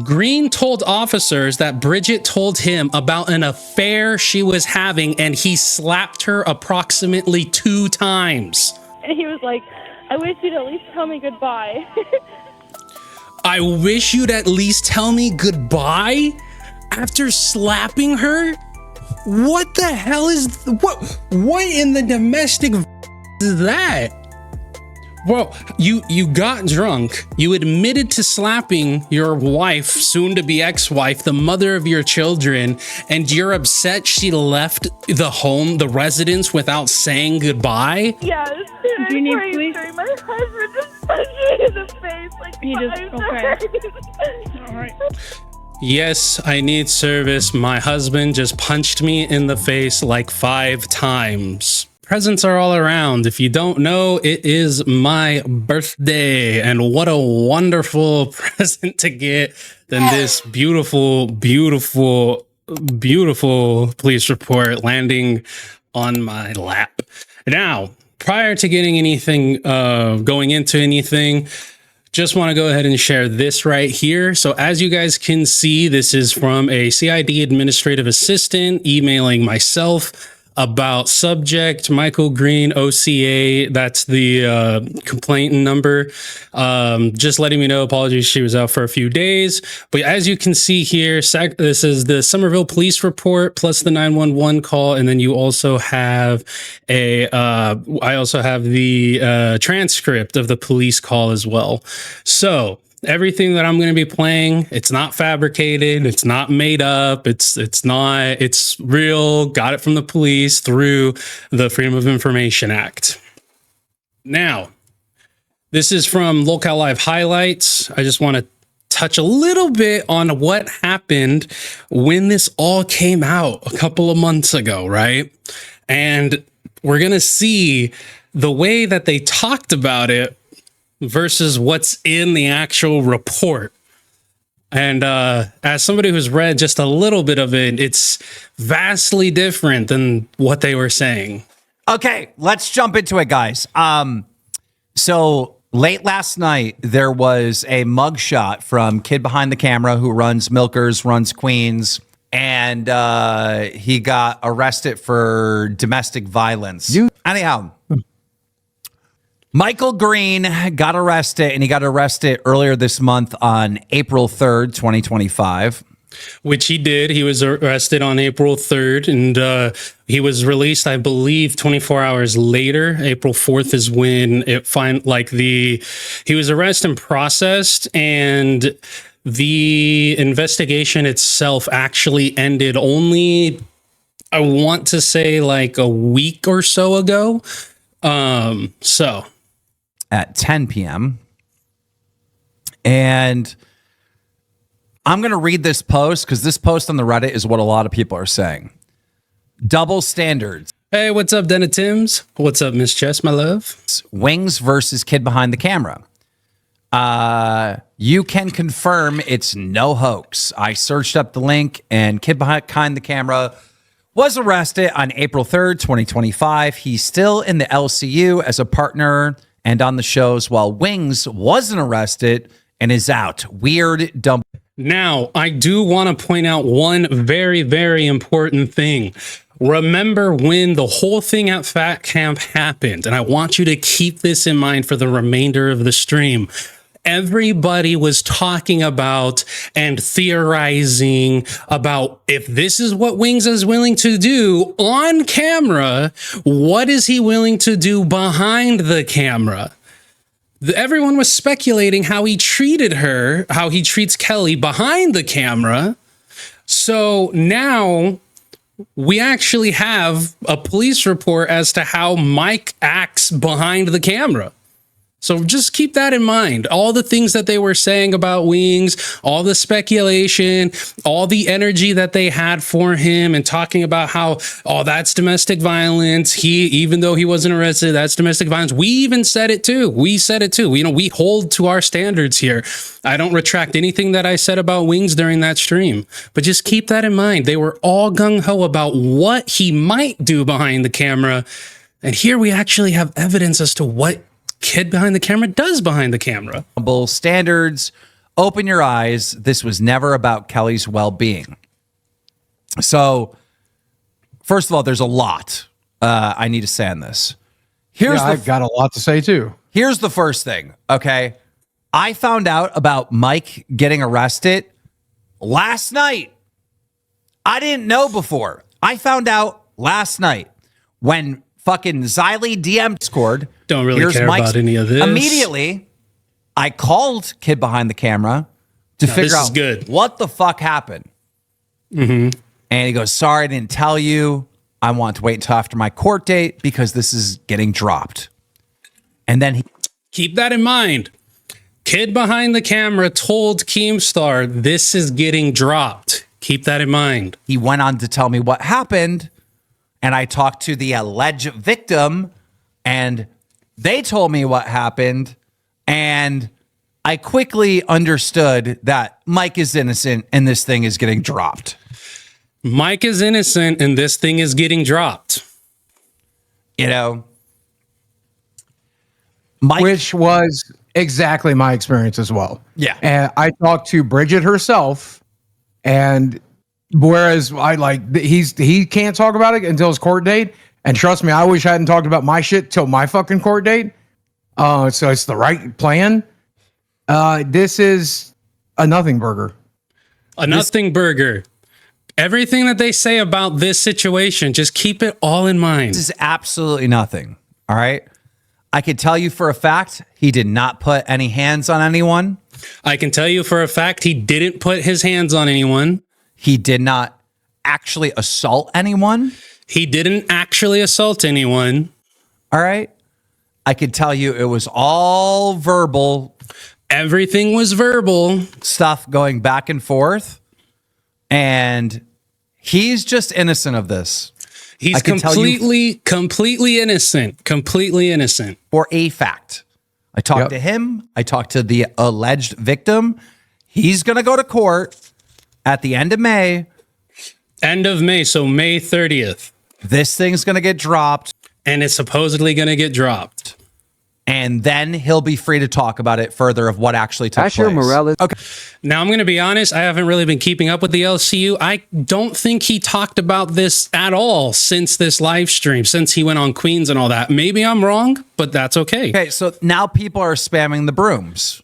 Green told officers that Bridgette told him about an affair she was having, and he slapped her approximately 2 times. And he was like, I wish you'd at least tell me goodbye. I wish you'd at least tell me goodbye after slapping her? What the hell is, what in the domestic is that? Well, you got drunk, you admitted to slapping your wife, soon-to-be ex-wife, the mother of your children, and you're upset she left the home, the residence, without saying goodbye? Yes. Do you need police? My husband just punched me in the face like He just, 5 okay. times. All right. Yes, I need service. My husband just punched me in the face like 5 times. Presents are all around. If you don't know, it is my birthday, and what a wonderful present to get than this beautiful, beautiful, beautiful police report landing on my lap. Now, prior to getting anything, going into anything, just want to go ahead and share this right here. So as you guys can see, this is from a CID administrative assistant emailing myself about subject Michael Green, OCA. That's the complaint number. Just letting me know, apologies, she was out for a few days. But as you can see here, this is the Somerville police report plus the 911 call. And then you also have I also have the transcript of the police call as well. So everything that I'm going to be playing, it's not fabricated, it's not made up, it's real, got it from the police through the Freedom of Information Act. Now, this is from Lolcow Live Highlights. I just want to touch a little bit on what happened when this all came out a couple of months ago, right? And we're going to see the way that they talked about it versus what's in the actual report. And as somebody who's read just a little bit of it, it's vastly different than what they were saying. Okay, let's jump into it, guys. So late last night, there was a mugshot from Kid Behind the Camera who runs Milkers, runs Queens, and he got arrested for domestic violence. Anyhow, Michael Green got arrested, and he got arrested earlier this month on April 3rd, 2025. Which he did. He was arrested on April 3rd, and he was released, I believe, 24 hours later. April 4th is when he was arrested and processed, and the investigation itself actually ended only, I want to say, like a week or so ago. At 10 p.m. And I'm going to read this post because this post on the Reddit is what a lot of people are saying. Double standards. Hey, what's up, Denna Timms? What's up, Miss Jess, my love? Wings versus Kid Behind the Camera. You can confirm it's no hoax. I searched up the link, and Kid Behind the Camera was arrested on April 3rd, 2025. He's still in the LCU as a partner and on the shows, while Wings wasn't arrested and is out. Weird, dumb. Now, I do want to point out one very, very important thing. Remember when the whole thing at Fat Camp happened, and I want you to keep this in mind for the remainder of the stream. Everybody was talking about and theorizing about, if this is what Wings is willing to do on camera, what is he willing to do behind the camera? Everyone was speculating how he treated her, how he treats Kelly behind the camera. So now we actually have a police report as to how Mike acts behind the camera. So just keep that in mind. All the things that they were saying about Wings, all the speculation, all the energy that they had for him, and talking about how, oh, that's domestic violence. Even though he wasn't arrested, that's domestic violence. We even said it too. We said it too. We hold to our standards here. I don't retract anything that I said about Wings during that stream, but just keep that in mind. They were all gung-ho about what he might do behind the camera. And here we actually have evidence as to what Kid Behind the Camera does behind the camera. Standards. open your eyes. This was never about Kelly's well-being. So, first of all, there's a lot I need to say on this. I've got a lot to say too. Here's the first thing, okay? I found out about Mike getting arrested last night. I didn't know before. I found out last night when fucking Xylee DM scored. Don't really care about any of this. Immediately, I called Kid Behind the Camera to figure out what the fuck happened. Mm-hmm. And he goes, sorry, I didn't tell you. I want to wait until after my court date because this is getting dropped. And then keep that in mind. Kid Behind the Camera told Keemstar this is getting dropped. Keep that in mind. He went on to tell me what happened. And I talked to the alleged victim and they told me what happened. And I quickly understood that Mike is innocent and this thing is getting dropped. Mike is innocent and this thing is getting dropped. You know, Mike, which was exactly my experience as well. Yeah. And I talked to Bridgette herself, and whereas he can't talk about it until his court date. And trust me, I wish I hadn't talked about my shit till my fucking court date. So it's the right plan. This is a nothing burger. Nothing burger. Everything that they say about this situation, just keep it all in mind. This is absolutely nothing. All right. I can tell you for a fact, he did not put any hands on anyone. I can tell you for a fact, he didn't put his hands on anyone. He did not actually assault anyone. He didn't actually assault anyone. All right. I could tell you it was all verbal. Everything was verbal. Stuff going back and forth. And he's just innocent of this. He's completely innocent. Completely innocent. For a fact. I talked to him. I talked to the alleged victim. He's going to go to court at the end of May. End of May, so May 30th. This thing's going to get dropped. And it's supposedly going to get dropped. And then he'll be free to talk about it further of what actually took place. Morales. Okay. Now, I'm going to be honest. I haven't really been keeping up with the LCU. I don't think he talked about this at all since this live stream, since he went on Queens and all that. Maybe I'm wrong, but that's okay. Okay, so now people are spamming the brooms.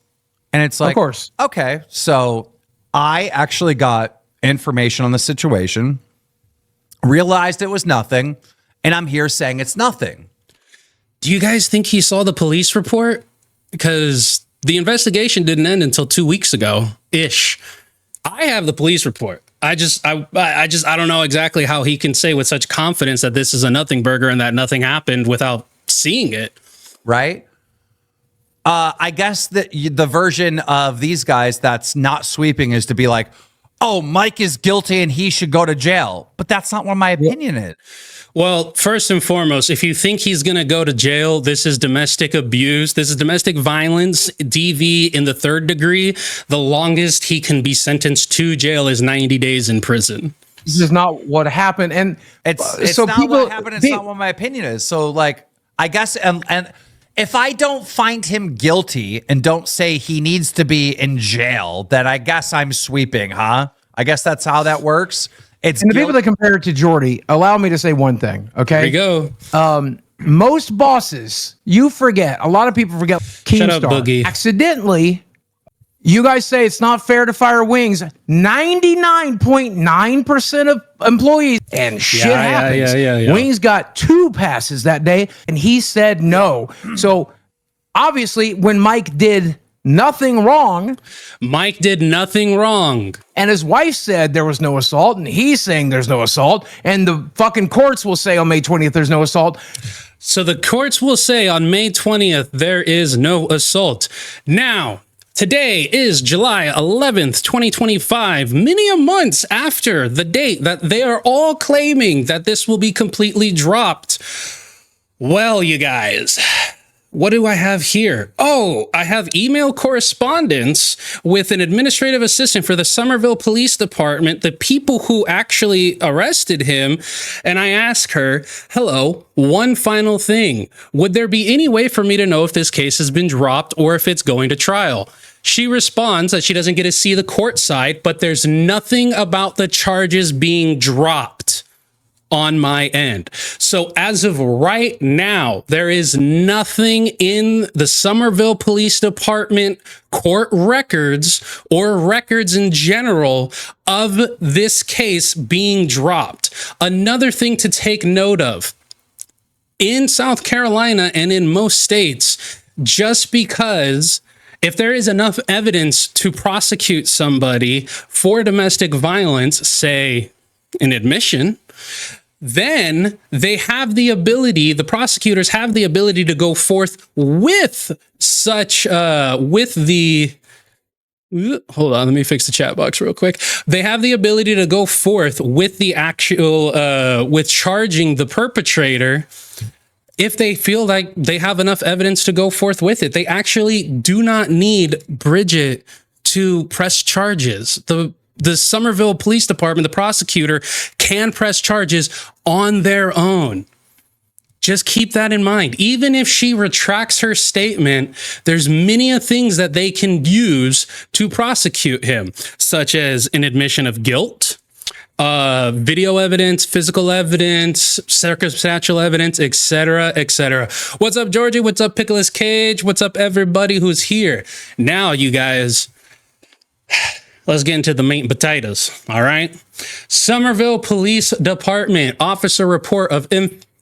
And it's like, of course. Okay, so I actually got information on the situation, realized it was nothing, and I'm here saying it's nothing. Do you guys think he saw the police report? Because the investigation didn't end until 2 weeks ago-ish. I have the police report. I don't know exactly how he can say with such confidence that this is a nothing burger and that nothing happened without seeing it. Right? I guess that the version of these guys that's not sweeping is to be like, oh, Mike is guilty and he should go to jail. But that's not what my opinion is. Well, first and foremost, if you think he's going to go to jail, this is domestic abuse. This is domestic violence, DV in the 3rd degree. The longest he can be sentenced to jail is 90 days in prison. This is not what happened. And it's so not people, what happened. It's not what my opinion is. So like, I guess, and if I don't find him guilty and don't say he needs to be in jail, then I guess I'm sweeping, huh? I guess that's how that works. And the people that compare it to Jordy, allow me to say one thing, okay? Here we go. Most bosses, you forget. A lot of people forget Keemstar. Shut up, Boogie. Accidentally, you guys say it's not fair to fire Wings. 99.9% of employees, and shit happens. Yeah. Wings got 2 passes that day, and he said no. So, obviously, when Mike did nothing wrong. Mike did nothing wrong. And his wife said there was no assault, and he's saying there's no assault, and the fucking courts will say on May 20th there's no assault. So the courts will say on May 20th there is no assault. Now, today is July 11th, 2025, many months after the date that they are all claiming that this will be completely dropped. Well, you guys, what do I have here? Oh, I have email correspondence with an administrative assistant for the Somerville Police Department, the people who actually arrested him. And I asked her, hello, one final thing. Would there be any way for me to know if this case has been dropped or if it's going to trial? She responds that she doesn't get to see the court side, but there's nothing about the charges being dropped on my end. So as of right now, there is nothing in the Somerville Police Department court records or records in general of this case being dropped. Another thing to take note of, in South Carolina and in most states, just because if there is enough evidence to prosecute somebody for domestic violence, say an admission, then they have the ability, the prosecutors have the ability to go forth with such, with the, hold on, let me fix the chat box real quick. They have the ability to go forth with the actual, with charging the perpetrator if they feel like they have enough evidence to go forth with it. They actually do not need Bridgette to press charges. The Somerville Police Department, the prosecutor, can press charges on their own. Just keep that in mind. Even if she retracts her statement, there's many things that they can use to prosecute him, such as an admission of guilt, video evidence, physical evidence, circumstantial evidence, etc., etc. What's up, Georgie? What's up, Pickles Cage? What's up, everybody who's here? Now, you guys, let's get into the meat and potatoes, all right? Somerville Police Department, Officer Report of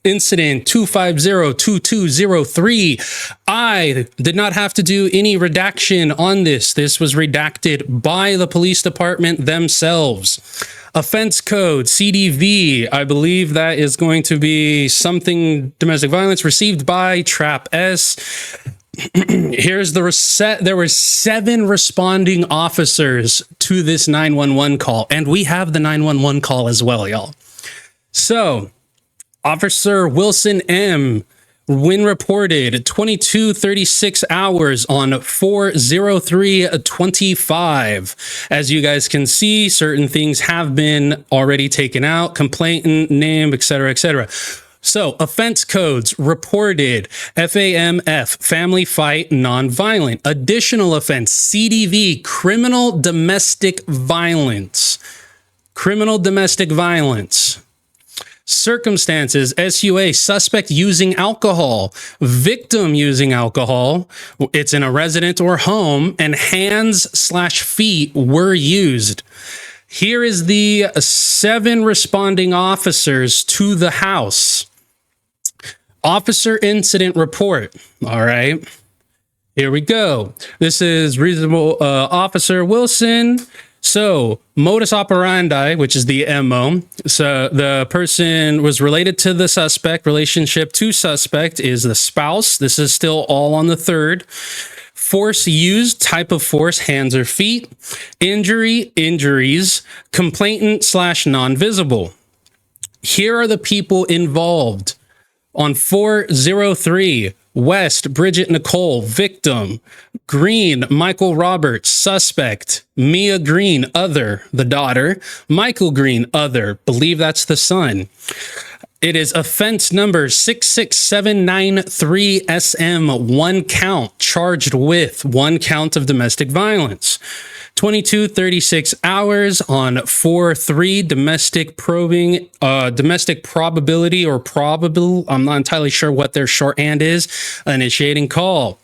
Incident 2502203. I did not have to do any redaction on this. This was redacted by the police department themselves. Offense code, CDV, I believe that is going to be something domestic violence received by Trap S. Here's the reset. There were 7 responding officers to this 911 call, and we have the 911 call as well, y'all. So, Officer Wilson M., when reported 22:36 hours on 4/03/25. As you guys can see, certain things have been already taken out, complainant name, etc., etc. So, offense codes reported: FAMF, family fight, nonviolent. Additional offense, CDV, criminal domestic violence. Criminal domestic violence. Circumstances, SUA, suspect using alcohol, victim using alcohol. It's in a residence or home, and hands/feet were used. Here is the 7 responding officers to the house. Officer incident report. All right. Here we go. This is reasonable Officer Wilson. So, modus operandi, which is the MO. So, the person was related to the suspect. Relationship to suspect is the spouse. This is still all on the 3rd. Force used, type of force, hands or feet. Injury, injuries. Complainant/non-visible. Here are the people involved. On 4/03, West, Bridgette Nicole, victim. Green, Michael Roberts, suspect. Mia Green, other, the daughter. Michael Green, other, believe that's the son. It is offense number 66793SM, 1 count, charged with 1 count of domestic violence. 22:36 hours on 4/3, domestic probing, domestic probability or probable. I'm not entirely sure what their shorthand is. Initiating call.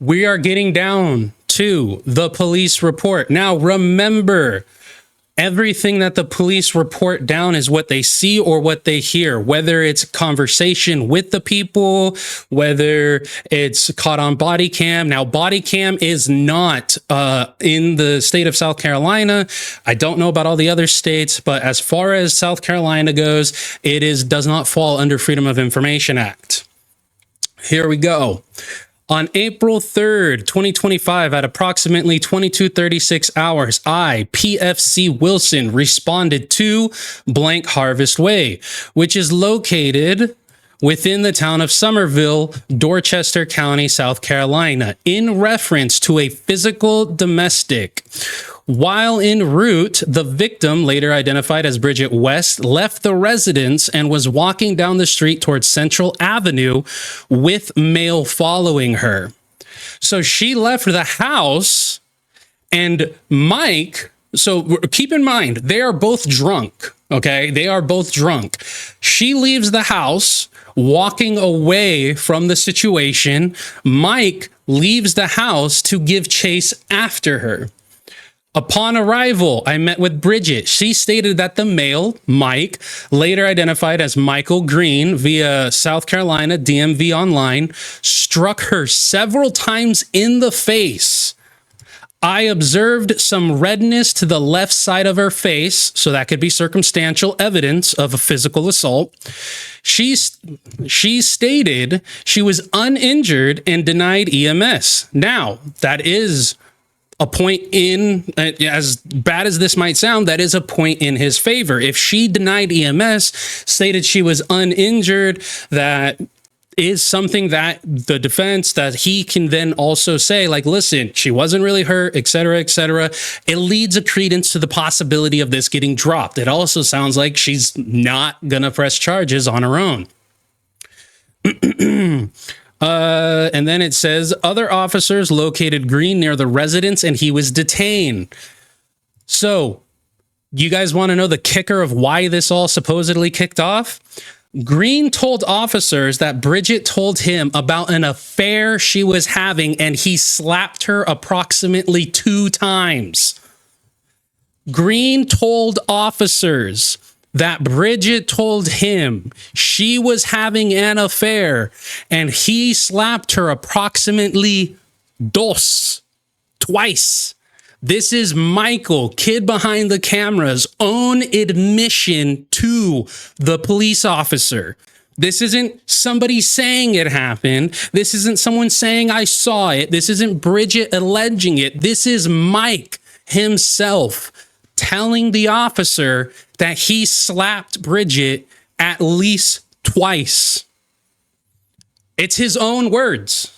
We are getting down to the police report. Now, remember, everything that the police report down is what they see or what they hear, whether it's conversation with the people, whether it's caught on body cam. Now, body cam is not in the state of South Carolina. I don't know about all the other states, but as far as South Carolina goes, it does not fall under Freedom of Information Act. Here we go. On April 3rd, 2025, at approximately 22:36 hours, I, PFC Wilson, responded to blank Harvest Way, which is located within the town of Somerville, Dorchester County, South Carolina, in reference to a physical domestic. While en route, the victim, later identified as Bridgette West, left the residence and was walking down the street towards Central Avenue with male following her. So she left the house, and Mike, so keep in mind, they are both drunk, okay? They are both drunk. She leaves the house, walking away from the situation. Mike leaves the house to give chase after her. Upon arrival, I met with Bridgette. She stated that the male, Mike, later identified as Michael Green via South Carolina DMV Online, struck her several times in the face. I observed some redness to the left side of her face, so that could be circumstantial evidence of a physical assault. She stated she was uninjured and denied EMS. Now, that is a point in, as bad as this might sound, that is a point in his favor. If she denied EMS, stated she was uninjured, that is something that the defense, that he can then also say, like, listen, she wasn't really hurt, et cetera, et cetera. It leads a credence to the possibility of this getting dropped. It also sounds like she's not gonna press charges on her own. And then it says, other officers located Green near the residence and he was detained. So, you guys want to know the kicker of why this all supposedly kicked off? Green told officers that Bridgette told him about an affair she was having and he slapped her approximately 2 times. Green told officers that Bridgette told him she was having an affair and he slapped her approximately twice. This is Michael, Kid Behind the Camera's own admission to the police officer. This isn't somebody saying it happened. This isn't someone saying I saw it. This isn't Bridgette alleging it. This is Mike himself telling the officer that he slapped Bridgette at least twice. It's his own words.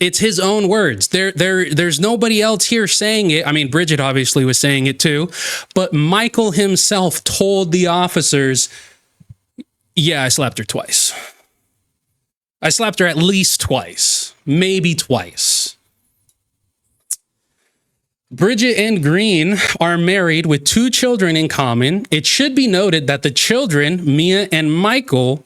It's his own words. There's nobody else here saying it. I mean, Bridgette obviously was saying it too, but Michael himself told the officers, yeah, I slapped her twice. I slapped her at least twice, maybe twice. Bridgette and Green are married with 2 children in common. It should be noted that the children, Mia and Michael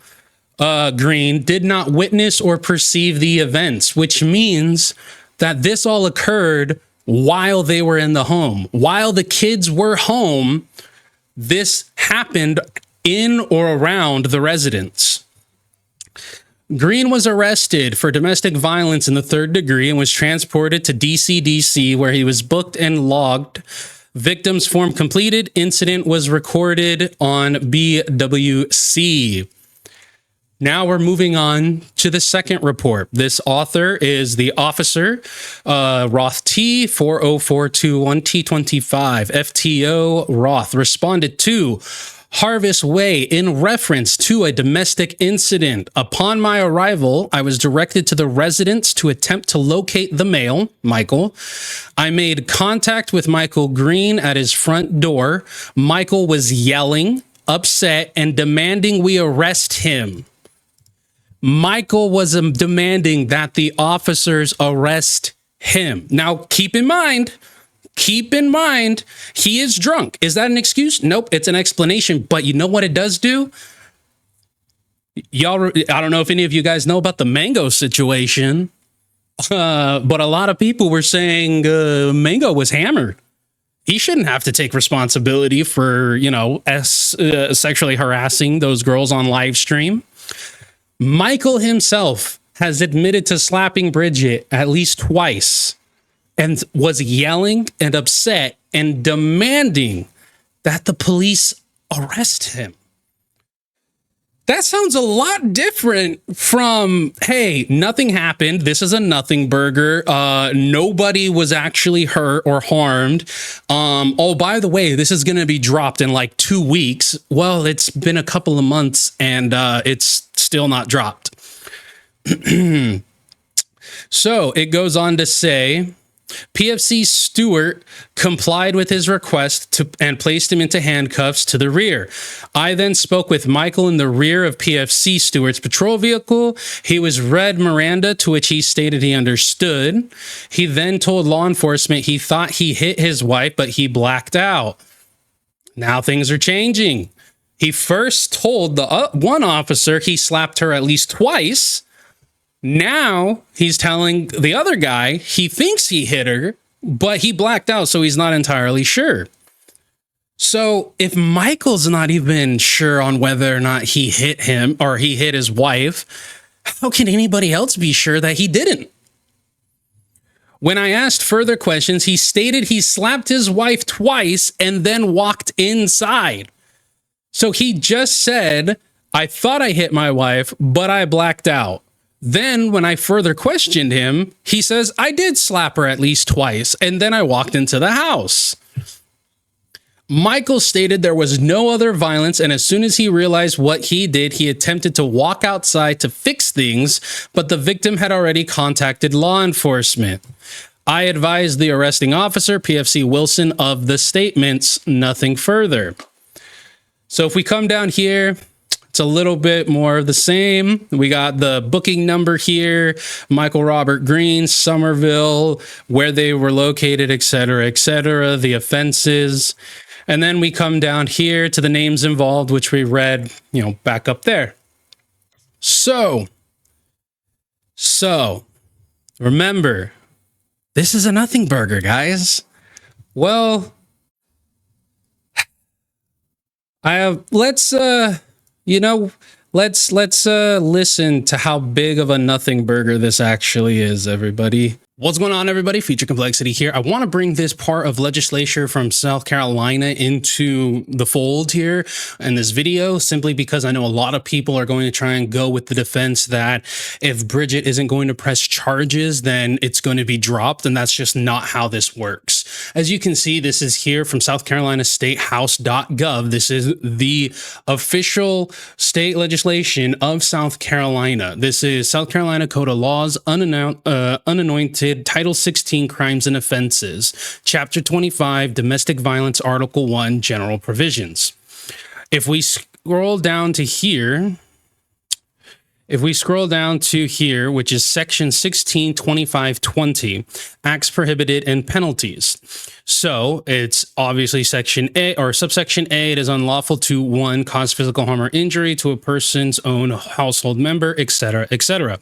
Green, did not witness or perceive the events, which means that this all occurred while they were in the home. While the kids were home, this happened in or around the residence. Green was arrested for domestic violence in the 3rd degree and was transported to DCDC, where he was booked and logged. Victim's form completed. Incident was recorded on BWC. Now we're moving on to the second report. This author is the officer, Roth T 40421T25. FTO Roth responded to Harvest Way in reference to a domestic incident. Upon my arrival, I was directed to the residence to attempt to locate the male, Michael. I made contact with Michael Green at his front door. Michael was yelling, upset, and demanding we arrest him. Michael was demanding that the officers arrest him. Now, keep in mind, he is drunk. Is that an excuse? Nope, it's an explanation. But you know what it does do? Y'all, I don't know if any of you guys know about the Mango situation, but a lot of people were saying Mango was hammered. He shouldn't have to take responsibility for, sexually harassing those girls on live stream. Michael himself has admitted to slapping Bridgette at least twice and was yelling and upset and demanding that the police arrest him. That sounds a lot different from, hey, nothing happened. This is a nothing burger. Nobody was actually hurt or harmed. Oh, by the way, this is going to be dropped in like 2 weeks. Well, it's been a couple of months and it's still not dropped. So it goes on to say, PFC Stewart complied with his request and placed him into handcuffs to the rear. I then spoke with Michael in the rear of PFC Stewart's patrol vehicle. He was read Miranda, to which he stated he understood. He then told law enforcement he thought he hit his wife, but he blacked out. Now things are changing. He first told the one officer he slapped her at least twice. Now he's telling the other guy he thinks he hit her, but he blacked out, so he's not entirely sure. So if Michael's not even sure on whether or not he hit him or he hit his wife, how can anybody else be sure that he didn't? When I asked further questions, he stated he slapped his wife twice and then walked inside. So he just said, I thought I hit my wife, but I blacked out. Then when I further questioned him, he says, I did slap her at least twice, and then I walked into the house. Michael stated there was no other violence, and as soon as he realized what he did, he attempted to walk outside to fix things, but the victim had already contacted law enforcement. I advised the arresting officer, PFC Wilson, of the statements, nothing further. So if we come down here, it's a little bit more of the same. We got the booking number here, Michael Robert Green, Somerville, where they were located, etc., the offenses. And then we come down here to the names involved, which we read, back up there. So remember, this is a nothing burger, guys. Well, let's listen to how big of a nothing burger this actually is, everybody. What's going on, everybody? Feature Complexity here. I want to bring this part of legislature from South Carolina into the fold here in this video, simply because I know a lot of people are going to try and go with the defense that if Bridgette isn't going to press charges, then it's going to be dropped, and that's just not how this works. As you can see, this is here from South Carolina State House.gov. This is the official state legislation of South Carolina. This is South Carolina Code of Laws, unanointed Title 16 Crimes and Offenses, Chapter 25, Domestic Violence, Article 1, General Provisions. If we scroll down to here, which is Section 162520, Acts Prohibited and Penalties. So it's obviously Section A or subsection A. It is unlawful to, 1, cause physical harm or injury to a person's own household member, etc., etc.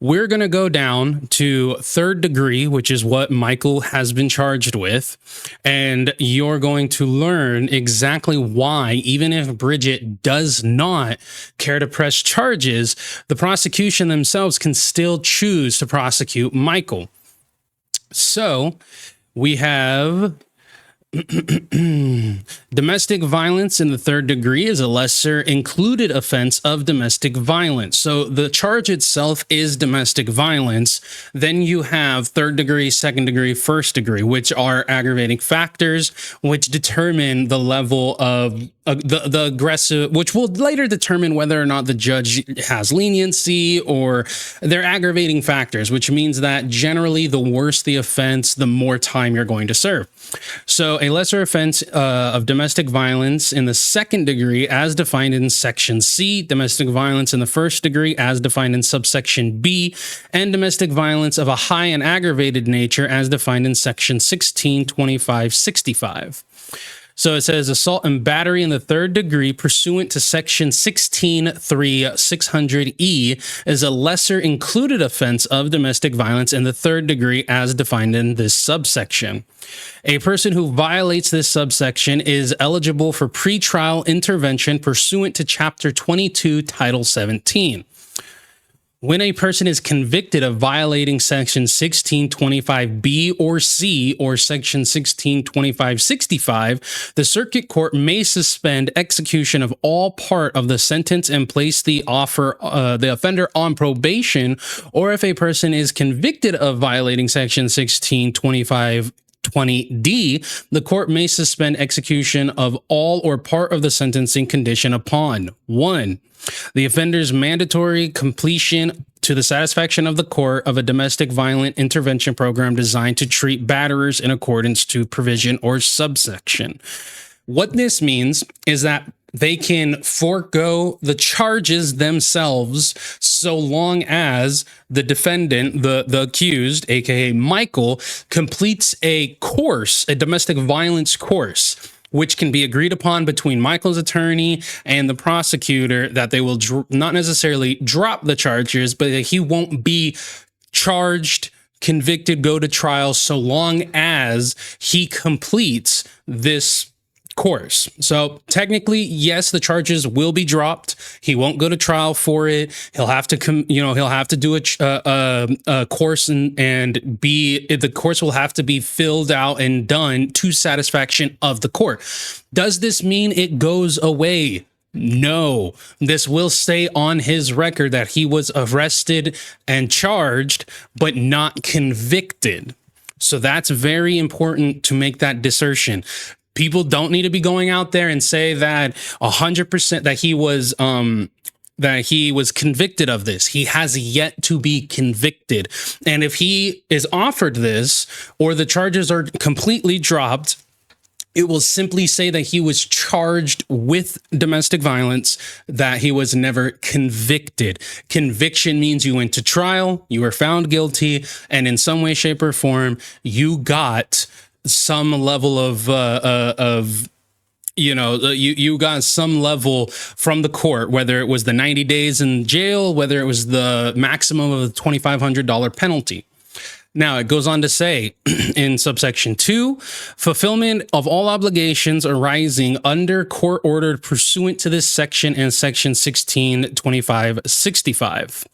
We're going to go down to 3rd degree, which is what Michael has been charged with. And you're going to learn exactly why, even if Bridgette does not care to press charges, the prosecution themselves can still choose to prosecute Michael. So we have domestic violence in the 3rd degree is a lesser included offense of domestic violence. So the charge itself is domestic violence. Then you have 3rd degree, 2nd degree, 1st degree, which are aggravating factors, which determine the level of the aggressive, which will later determine whether or not the judge has leniency, or they're aggravating factors, which means that generally the worse the offense, the more time you're going to serve. So a lesser offense of domestic violence in the 2nd degree as defined in Section C, domestic violence in the 1st degree as defined in subsection B, and domestic violence of a high and aggravated nature as defined in Section 162565. So it says assault and battery in the 3rd degree pursuant to Section 163600E is a lesser included offense of domestic violence in the 3rd degree as defined in this subsection. A person who violates this subsection is eligible for pretrial intervention pursuant to Chapter 22, Title 17. When a person is convicted of violating Section 1625B or C or Section 162565, the circuit court may suspend execution of all part of the sentence and place the offender on probation, or if a person is convicted of violating Section 162520D, the court may suspend execution of all or part of the sentencing condition upon 1, the offender's mandatory completion to the satisfaction of the court of a domestic violent intervention program designed to treat batterers in accordance to provision or subsection. What this means is that they can forego the charges themselves so long as the defendant, the accused, aka Michael, completes a course, a domestic violence course, which can be agreed upon between Michael's attorney and the prosecutor, that they will not necessarily drop the charges, but that he won't be charged, convicted, go to trial so long as he completes this course. So technically, yes, the charges will be dropped. He won't go to trial for it. He'll have to he'll have to do a course and the course will have to be filled out and done to satisfaction of the court. Does this mean it goes away? No, this will stay on his record that he was arrested and charged, but not convicted. So that's very important to make that dissertation. People don't need to be going out there and say that 100% that he was convicted of this. He has yet to be convicted. And if he is offered this or the charges are completely dropped, it will simply say that he was charged with domestic violence, that he was never convicted. Conviction means you went to trial, you were found guilty, and in some way, shape, or form, you got some level you got some level from the court, whether it was the 90 days in jail, whether it was the maximum of the $2,500 penalty. Now, it goes on to say in subsection 2, fulfillment of all obligations arising under court order pursuant to this section and section 162565.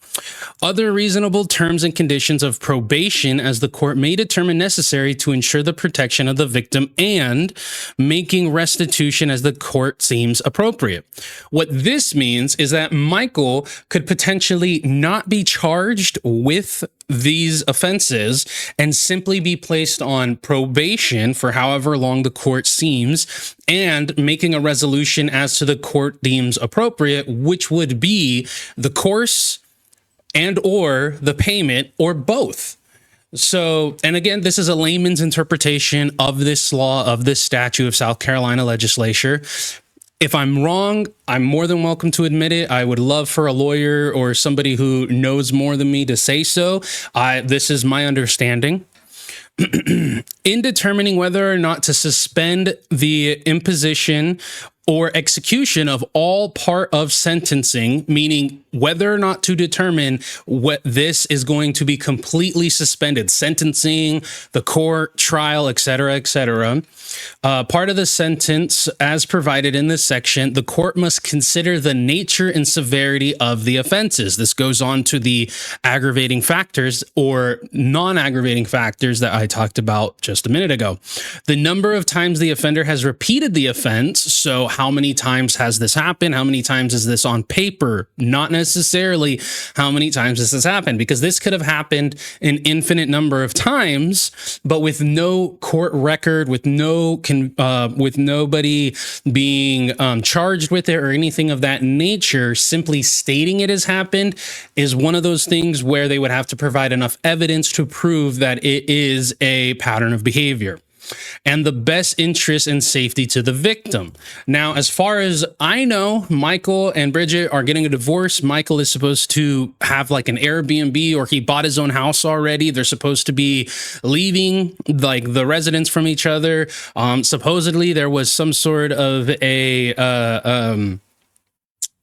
Other reasonable terms and conditions of probation as the court may determine necessary to ensure the protection of the victim and making restitution as the court seems appropriate. What this means is that Michael could potentially not be charged with these offenses and simply be placed on probation for however long the court seems and making a resolution as to the court deems appropriate, which would be the course and or the payment or both. So, and again, this is a layman's interpretation of this law, of this statute of South Carolina legislature. If I'm wrong, I'm more than welcome to admit it. I would love for a lawyer or somebody who knows more than me to say so. This is my understanding. In determining whether or not to suspend the imposition or execution of all part of sentencing, meaning whether or not to determine what this is going to be completely suspended, sentencing, the court, trial, etc., part of the sentence as provided in this section, the court must consider the nature and severity of the offenses. This goes on to the aggravating factors or non-aggravating factors that I talked about just a minute ago. The number of times the offender has repeated the offense. So how many times has this happened? How many times is this on paper? Not necessarily how many times this has happened, because this could have happened an infinite number of times, but with no court record, with nobody being charged with it or anything of that nature. Simply stating it has happened is one of those things where they would have to provide enough evidence to prove that it is a pattern of behavior and the best interest and safety to the victim. Now, as far as I know, Michael and Bridget are getting a divorce. Michael is supposed to have like an Airbnb, or he bought his own house already. They're supposed to be leaving like the residence from each other. Supposedly there was some sort of a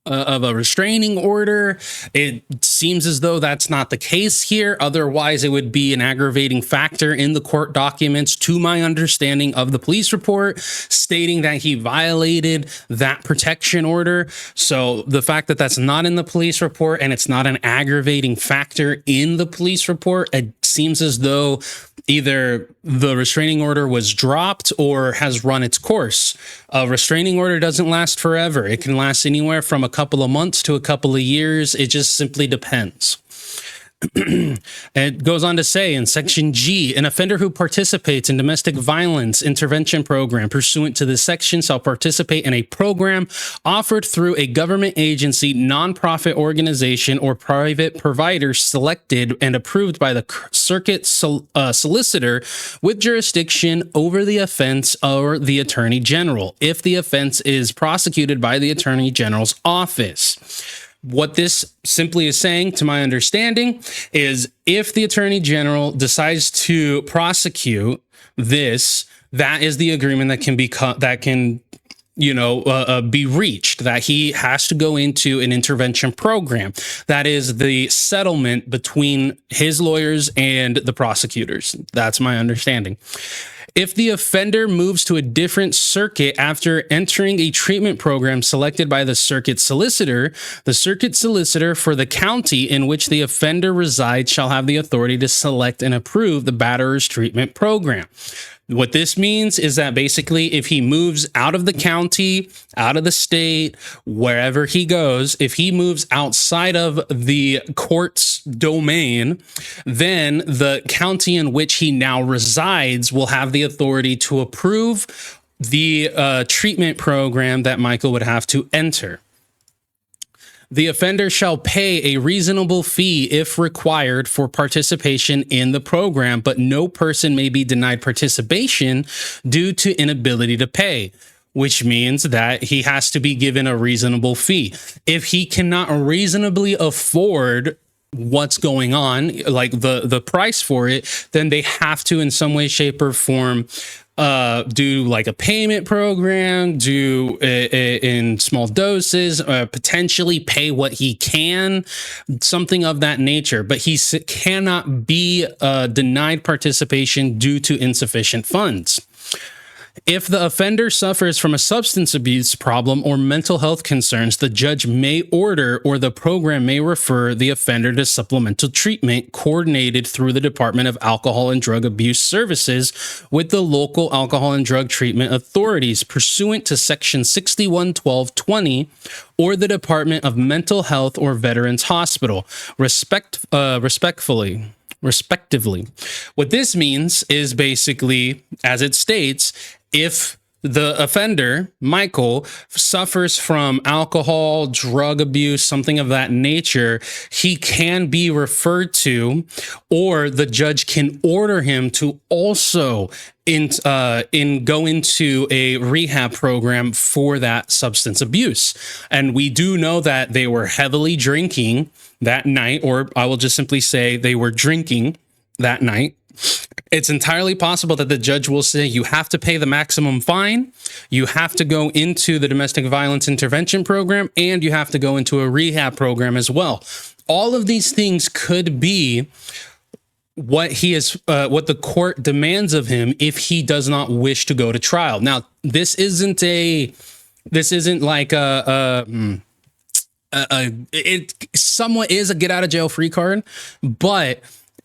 restraining order. It seems as though that's not the case here. Otherwise, it would be an aggravating factor in the court documents, to my understanding of the police report, stating that he violated that protection order. So the fact that that's not in the police report and it's not an aggravating factor in the police report, it seems as though either the restraining order was dropped or has run its course. A restraining order doesn't last forever. It can last anywhere from a couple of months to a couple of years. It just simply depends. It goes on to say in Section G, an offender who participates in domestic violence intervention program pursuant to this section shall participate in a program offered through a government agency, nonprofit organization, or private provider selected and approved by the circuit solicitor with jurisdiction over the offense or the attorney general, if the offense is prosecuted by the attorney general's office. What this simply is saying, to my understanding, is if the attorney general decides to prosecute this, that is the agreement that can be reached, that he has to go into an intervention program. That is the settlement between his lawyers and the prosecutors. That's my understanding. If the offender moves to a different circuit after entering a treatment program selected by the circuit solicitor for the county in which the offender resides shall have the authority to select and approve the batterer's treatment program. What this means is that basically if he moves out of the county, out of the state, wherever he goes, if he moves outside of the court's domain, then the county in which he now resides will have the authority to approve the treatment program that Michael would have to enter. The offender shall pay a reasonable fee if required for participation in the program, but no person may be denied participation due to inability to pay, which means that he has to be given a reasonable fee. If he cannot reasonably afford what's going on, like the price for it, then they have to in some way, shape, or form do like a payment program, do in small doses, potentially pay what he can, something of that nature. But he cannot be denied participation due to insufficient funds. If the offender suffers from a substance abuse problem or mental health concerns, the judge may order or the program may refer the offender to supplemental treatment coordinated through the Department of Alcohol and Drug Abuse Services with the local alcohol and drug treatment authorities pursuant to Section 611220 or the Department of Mental Health or Veterans Hospital, respectively. What this means is basically, as it states, if the offender, Michael, suffers from alcohol, drug abuse, something of that nature, he can be referred to, or the judge can order him to also go into a rehab program for that substance abuse. And we do know that they were heavily drinking that night, or I will just simply say they were drinking that night. It's entirely possible that the judge will say you have to pay the maximum fine, you have to go into the domestic violence intervention program, and you have to go into a rehab program as well. All of these things could be what the court demands of him if he does not wish to go to trial. Now, this isn't like it somewhat is a get out of jail free card, but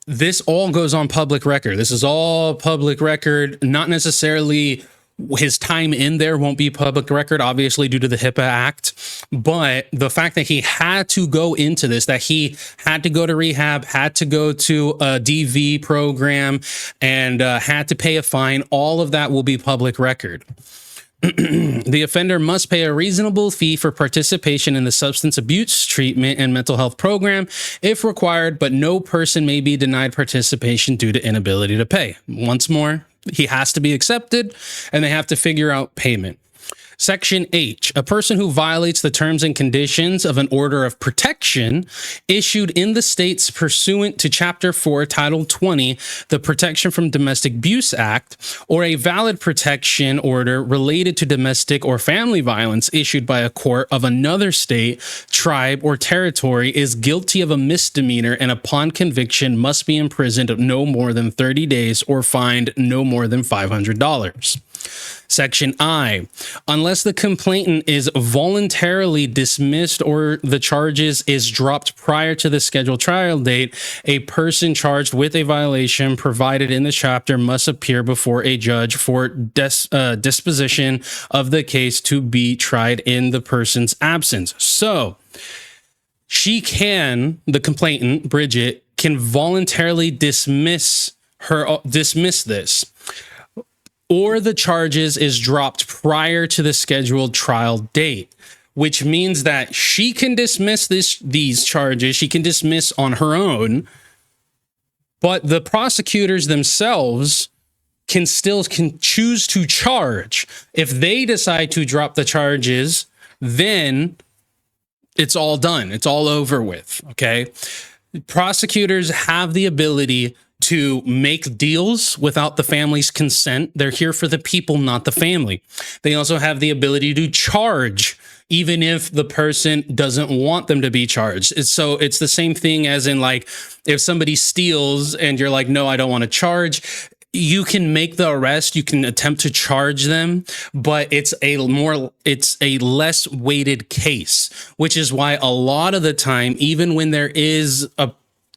this all goes on public record. This is all public record, not necessarily his time in there won't be public record, obviously due to the HIPAA Act. But the fact that he had to go into this, that he had to go to rehab, had to go to a DV program, and had to pay a fine, all of that will be public record. The offender must pay a reasonable fee for participation in the substance abuse treatment and mental health program if required, but no person may be denied participation due to inability to pay. Once more, he has to be accepted and they have to figure out payment. Section H, a person who violates the terms and conditions of an order of protection issued in the states pursuant to Chapter 4, Title 20, the Protection from Domestic Abuse Act, or a valid protection order related to domestic or family violence issued by a court of another state, tribe, or territory is guilty of a misdemeanor and upon conviction must be imprisoned no more than 30 days or fined no more than $500. Section I, unless the complainant is voluntarily dismissed or the charges is dropped prior to the scheduled trial date, a person charged with a violation provided in the chapter must appear before a judge for disposition of the case to be tried in the person's absence. So the complainant, Bridgette, can voluntarily dismiss this, or the charges is dropped prior to the scheduled trial date, which means that she can dismiss these charges. She can dismiss on her own, but the prosecutors themselves can choose to charge. If they decide to drop the charges, then it's all done. It's all over with. Okay. Prosecutors have the ability to make deals without the family's consent. They're here for the people, not the family. They also have the ability to charge even if the person doesn't want them to be charged. It's the same thing as in, like, if somebody steals and you're like, no, I don't want to charge. You can make the arrest, you can attempt to charge them, but it's a less weighted case, which is why a lot of the time, even when there is a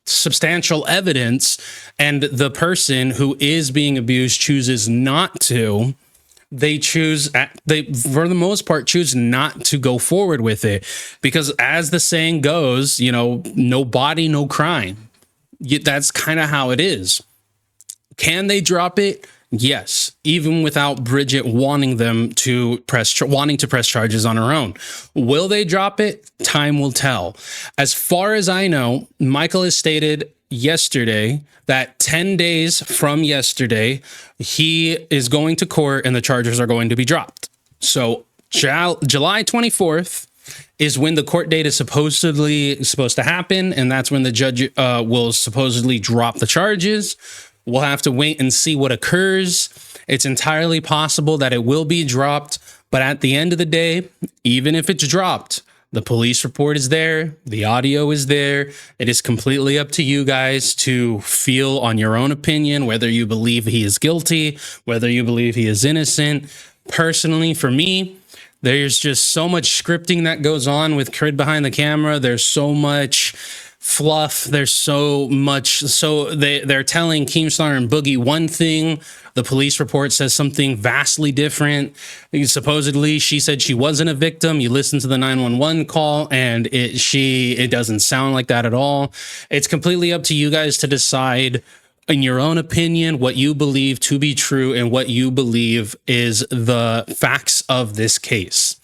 substantial evidence and the person who is being abused chooses not to, they for the most part choose not to go forward with it, because as the saying goes, no body, no crime. That's kind of how it is. Can they drop it? Yes, even without Bridgette wanting to press charges on her own. Will they drop it? Time will tell. As far as I know, Michael has stated yesterday that 10 days from yesterday, he is going to court and the charges are going to be dropped. So July 24th is when the court date is supposed to happen, and that's when the judge will supposedly drop the charges. We'll have to wait and see what occurs. It's entirely possible that it will be dropped, but at the end of the day, even if it's dropped, the police report is there, the audio is there. It is completely up to you guys to feel on your own opinion, whether you believe he is guilty, whether you believe he is innocent. Personally, for me, there's just so much scripting that goes on with Kid Behind the Camera. There's so much fluff. There's so much. So they're telling Keemstar and Boogie one thing. The police report says something vastly different. Supposedly, she said she wasn't a victim. You listen to the 911 call, and it doesn't sound like that at all. It's completely up to you guys to decide, in your own opinion, what you believe to be true and what you believe is the facts of this case.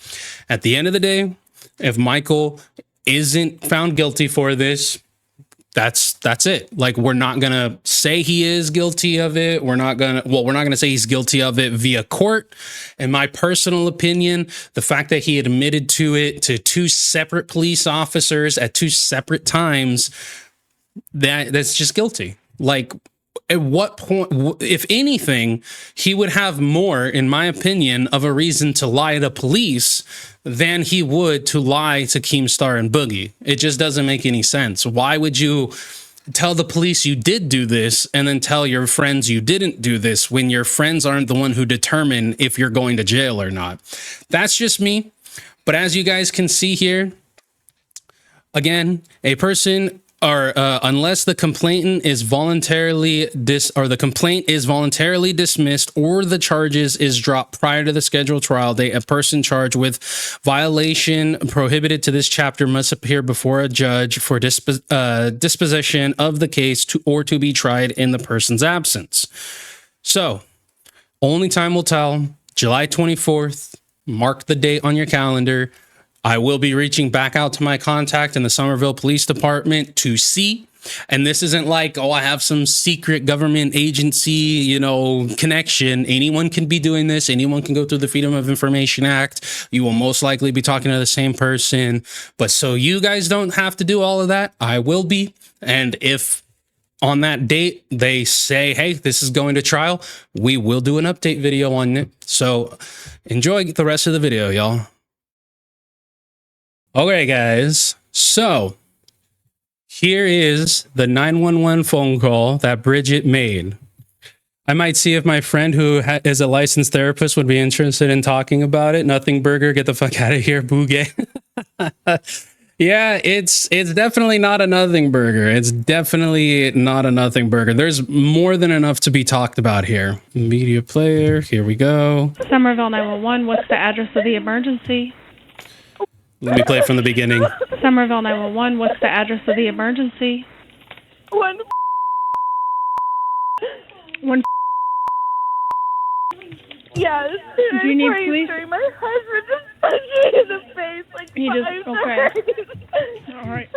At the end of the day, if Michael isn't found guilty for this, that's it. Like, we're not gonna say he is guilty of it. We're not gonna say he's guilty of it via court. In my personal opinion, the fact that he admitted to it to two separate police officers at two separate times, that's just guilty. Like, at what point, if anything, he would have more, in my opinion, of a reason to lie to police than he would to lie to Keemstar and Boogie. It just doesn't make any sense. Why would you tell the police you did do this and then tell your friends you didn't do this when your friends aren't the one who determine if you're going to jail or not? That's just me. But as you guys can see here, again, a person, or unless the complainant is voluntarily dismissed, or the charges is dropped prior to the scheduled trial date, a person charged with violation prohibited to this chapter must appear before a judge for disposition of the case to be tried in the person's absence. So, only time will tell. July 24th, mark the date on your calendar. I will be reaching back out to my contact in the Somerville Police Department to see. And this isn't like, oh, I have some secret government agency, connection. Anyone can be doing this. Anyone can go through the Freedom of Information Act. You will most likely be talking to the same person. But so you guys don't have to do all of that, I will be. And if on that date they say, hey, this is going to trial, we will do an update video on it. So enjoy the rest of the video, y'all. Okay, guys, so here is the 911 phone call that Bridgette made. I might see if my friend who is a licensed therapist would be interested in talking about it. Nothing burger, get the fuck out of here, boogie. Yeah, it's definitely not a nothing burger. It's definitely not a nothing burger. There's more than enough to be talked about here. Media player, here we go. Somerville 911, what's the address of the emergency? Let me play it from the beginning. Somerville 911, what's the address of the emergency? One. One. Yes. Do you need police? My husband just punched me in the face like He just 5 okay. times. All right.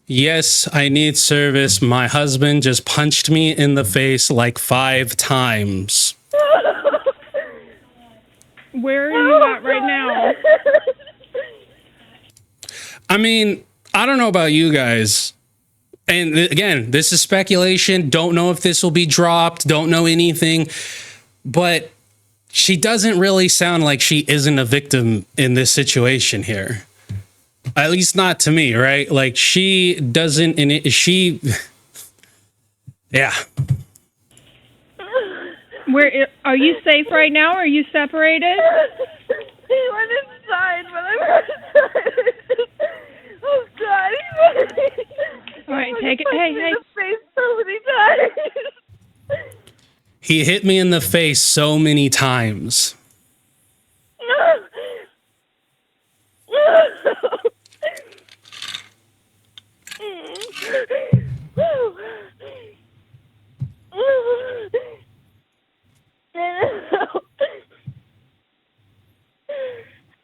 Yes, I need service. My husband just punched me in the face like 5 times. Where are you at right now? I mean, I don't know about you guys. And again, this is speculation. Don't know if this will be dropped. Don't know anything. But she doesn't really sound like she isn't a victim in this situation here. At least not to me, right? Like she doesn't, yeah. Where are you safe right now? Or are you separated? He went inside, but I'm outside. Oh God! All right, take it. Hey, hey. In the face so many times. He hit me in the face so many times.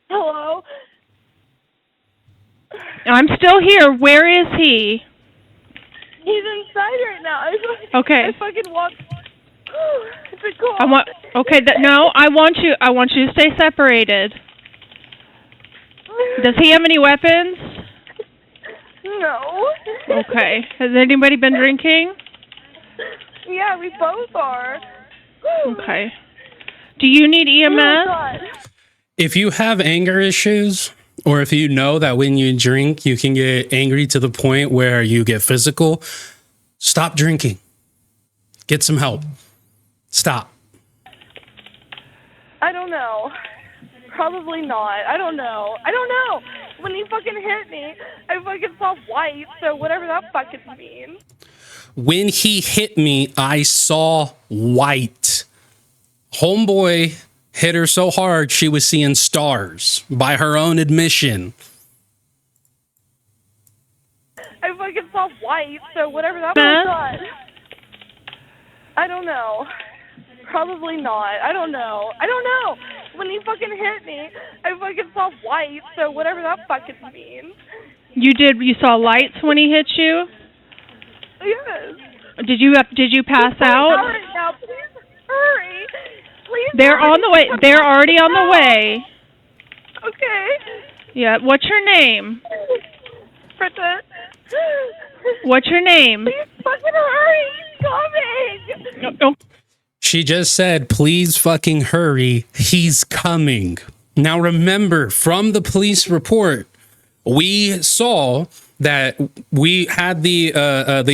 Hello? I'm still here. Where is he? He's inside right now. Okay. I fucking walked. It's a call. I want. Okay. No. I want you. I want you to stay separated. Does he have any weapons? No. Okay. Has anybody been drinking? Yeah, we both are. Okay. Do you need Oh, EMS? God. If you have anger issues, or if you know that when you drink, you can get angry to the point where you get physical, stop drinking. Get some help. Stop. I don't know. Probably not. I don't know. When he fucking hit me, I fucking saw white, so whatever that fucking means. When he hit me, I saw white. Homeboy hit her so hard she was seeing stars, by her own admission. I fucking saw white, so whatever that means. I don't know. Probably not. I don't know. When he fucking hit me, I fucking saw white, so whatever that fucking means. You did. You saw lights when he hit you. Yes. Did you pass out? Right now. Please hurry. Please. They're on the way. They're already on the way. Okay. Yeah. What's your name? Bridgette. What's your name? Please fucking hurry. He's coming. Oh. She just said, please fucking hurry. He's coming. Now remember, from the police report, we saw that we had the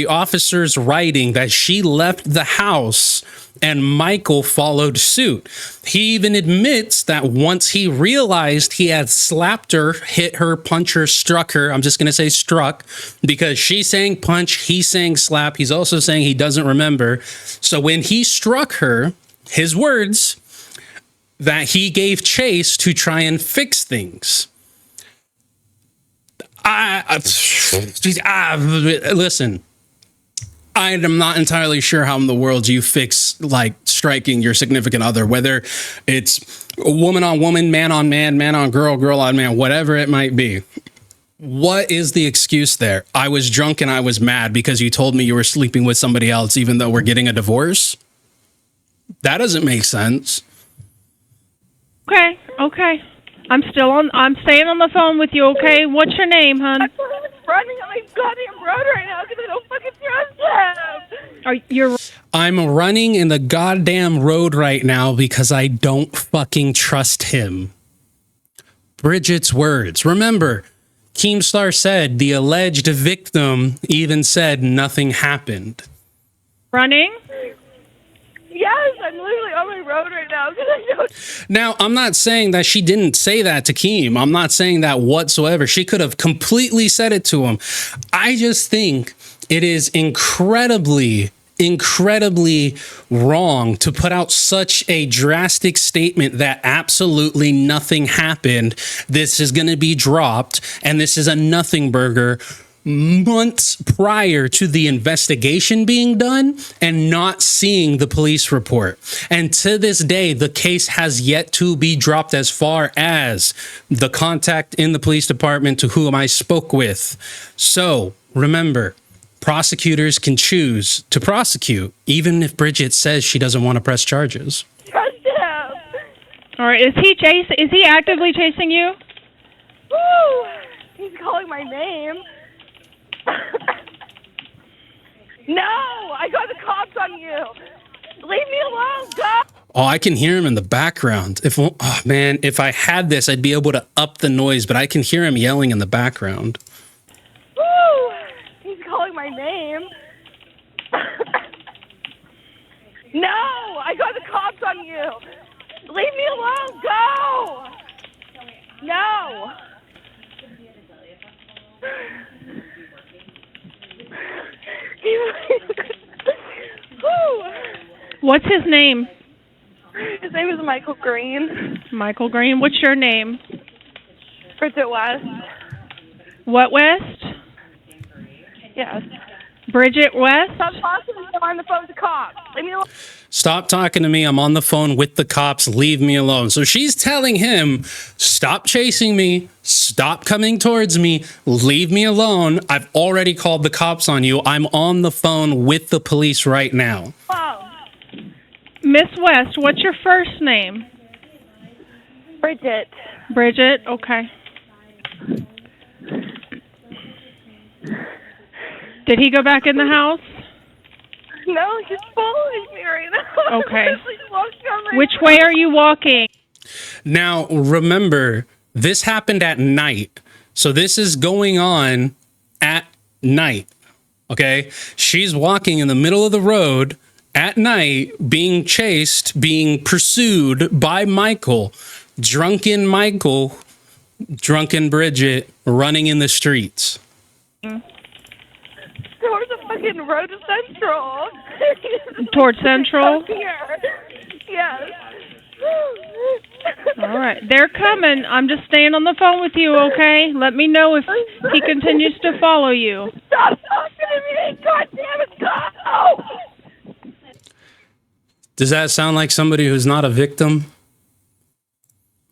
officers writing that she left the house and Michael followed suit. He even admits that once he realized he had slapped her, hit her, punched her, struck her, I'm just going to say struck, because she's saying punch, he's saying slap. He's also saying he doesn't remember. So when he struck her, his words, that he gave chase to try and fix things. Listen, I am not entirely sure how in the world you fix like striking your significant other, whether it's woman on woman, man on man, man on girl, girl on man, whatever it might be. What is the excuse there? I was drunk and I was mad because you told me you were sleeping with somebody else, even though we're getting a divorce. That doesn't make sense. Okay. I'm staying on the phone with you, okay? What's your name, hon? I'm running on my goddamn road right now because I don't fucking trust him. I'm running in the goddamn road right now because I don't fucking trust him. Bridget's words. Remember, Keemstar said the alleged victim even said nothing happened. Running? Yes, I'm literally on my road right now because I don't. Now, I'm not saying that she didn't say that to Keem. I'm not saying that whatsoever. She could have completely said it to him. I just think it is incredibly wrong to put out such a drastic statement that absolutely nothing happened. This is going to be dropped and this is a nothing burger months prior to the investigation being done and not seeing the police report. And to this day, the case has yet to be dropped as far as the contact in the police department to whom I spoke with. So remember, prosecutors can choose to prosecute, even if Bridgette says she doesn't want to press charges. Trust him. All right. Is he actively chasing you? Woo! He's calling my name. No! I got the cops on you! Leave me alone! Go! Oh, I can hear him in the background. If I had this, I'd be able to up the noise, but I can hear him yelling in the background. Woo! He's calling my name. No! I got the cops on you! Leave me alone! Go! No! What's his name? His name is Michael Green. Michael Green. What's your name? Bridgette West. What West? Yes. Bridgette West? Stop talking to me. I'm on the phone with the cops. Leave me alone. Stop talking to me. I'm on the phone with the cops. Leave me alone. So she's telling him, stop chasing me. Stop coming towards me. Leave me alone. I've already called the cops on you. I'm on the phone with the police right now. Oh. Miss West, what's your first name? Bridgette. Bridgette? Okay. Did he go back in the house? No, he's following me right now. Okay. He's walking on my Which way are you walking? Now, remember, this happened at night. So this is going on at night. Okay? She's walking in the middle of the road at night, being chased, being pursued by Michael, drunken Bridgette, running in the streets. Towards the fucking road to Central. Towards Central? Here. Yes. All right. They're coming. I'm just staying on the phone with you, okay? Let me know if he continues to follow you. Stop talking to me! God damn it, go! Does that sound like somebody who's not a victim?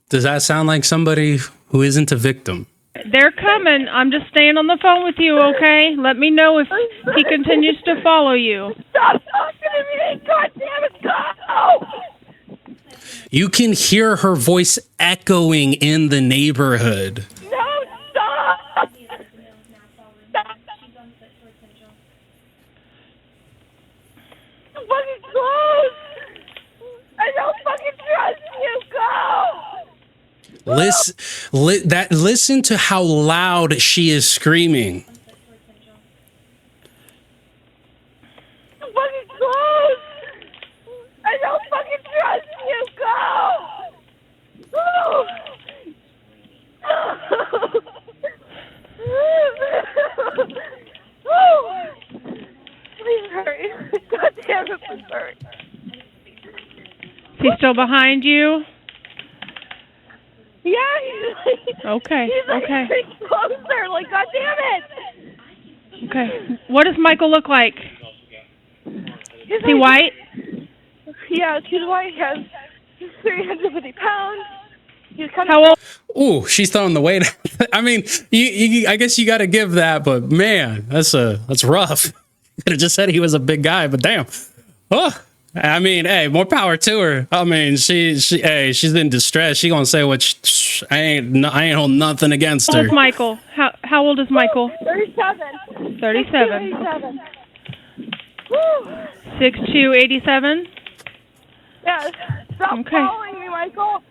Does that sound like somebody who isn't a victim? They're coming. I'm just staying on the phone with you, okay? Let me know if he continues to follow you. Stop talking to me! God damn it, go! You can hear her voice echoing in the neighborhood. No, stop! Stop. Fucking close! I don't fucking trust you, go! Listen to how loud she is screaming. Fucking close! I don't fucking trust you, go! Please hurry. God damn it, please hurry. Is he still behind you? Yeah, he's like... Okay, He's like okay. getting closer, like, God damn it! Okay. What does Michael look like? Is he white? Yeah, he's white. He has 350 pounds. He's kind of... How old? Ooh, she's throwing the weight. I mean, I guess you got to give that, but man, that's rough. Could have just said he was a big guy, but damn. Oh, I mean, hey, more power to her. I mean, she's in distress. She gonna say what? I ain't holding nothing against How old her. is Michael? How old is Michael? 37. 37. 37. Woo. 6'2", 87? Yes. Stop Okay. following me, Michael.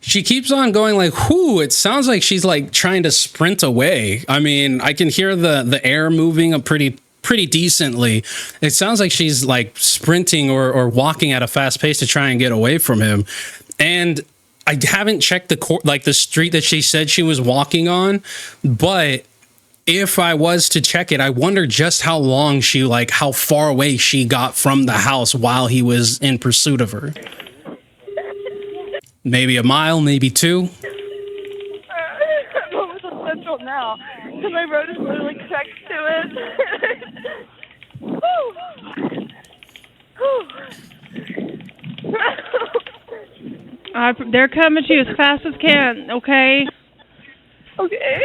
She keeps on going like, whoo, it sounds like she's like trying to sprint away. I mean, I can hear the air moving up pretty decently. It sounds like she's like sprinting or walking at a fast pace to try and get away from him. And I haven't checked the street that she said she was walking on, but if I was to check it, I wonder just how long she, like, how far away she got from the house while he was in pursuit of her. Maybe a mile, maybe 2. I'm almost on Central now, because my road is literally next to it. Whew. Whew. They're coming to you as fast as can, okay? Okay.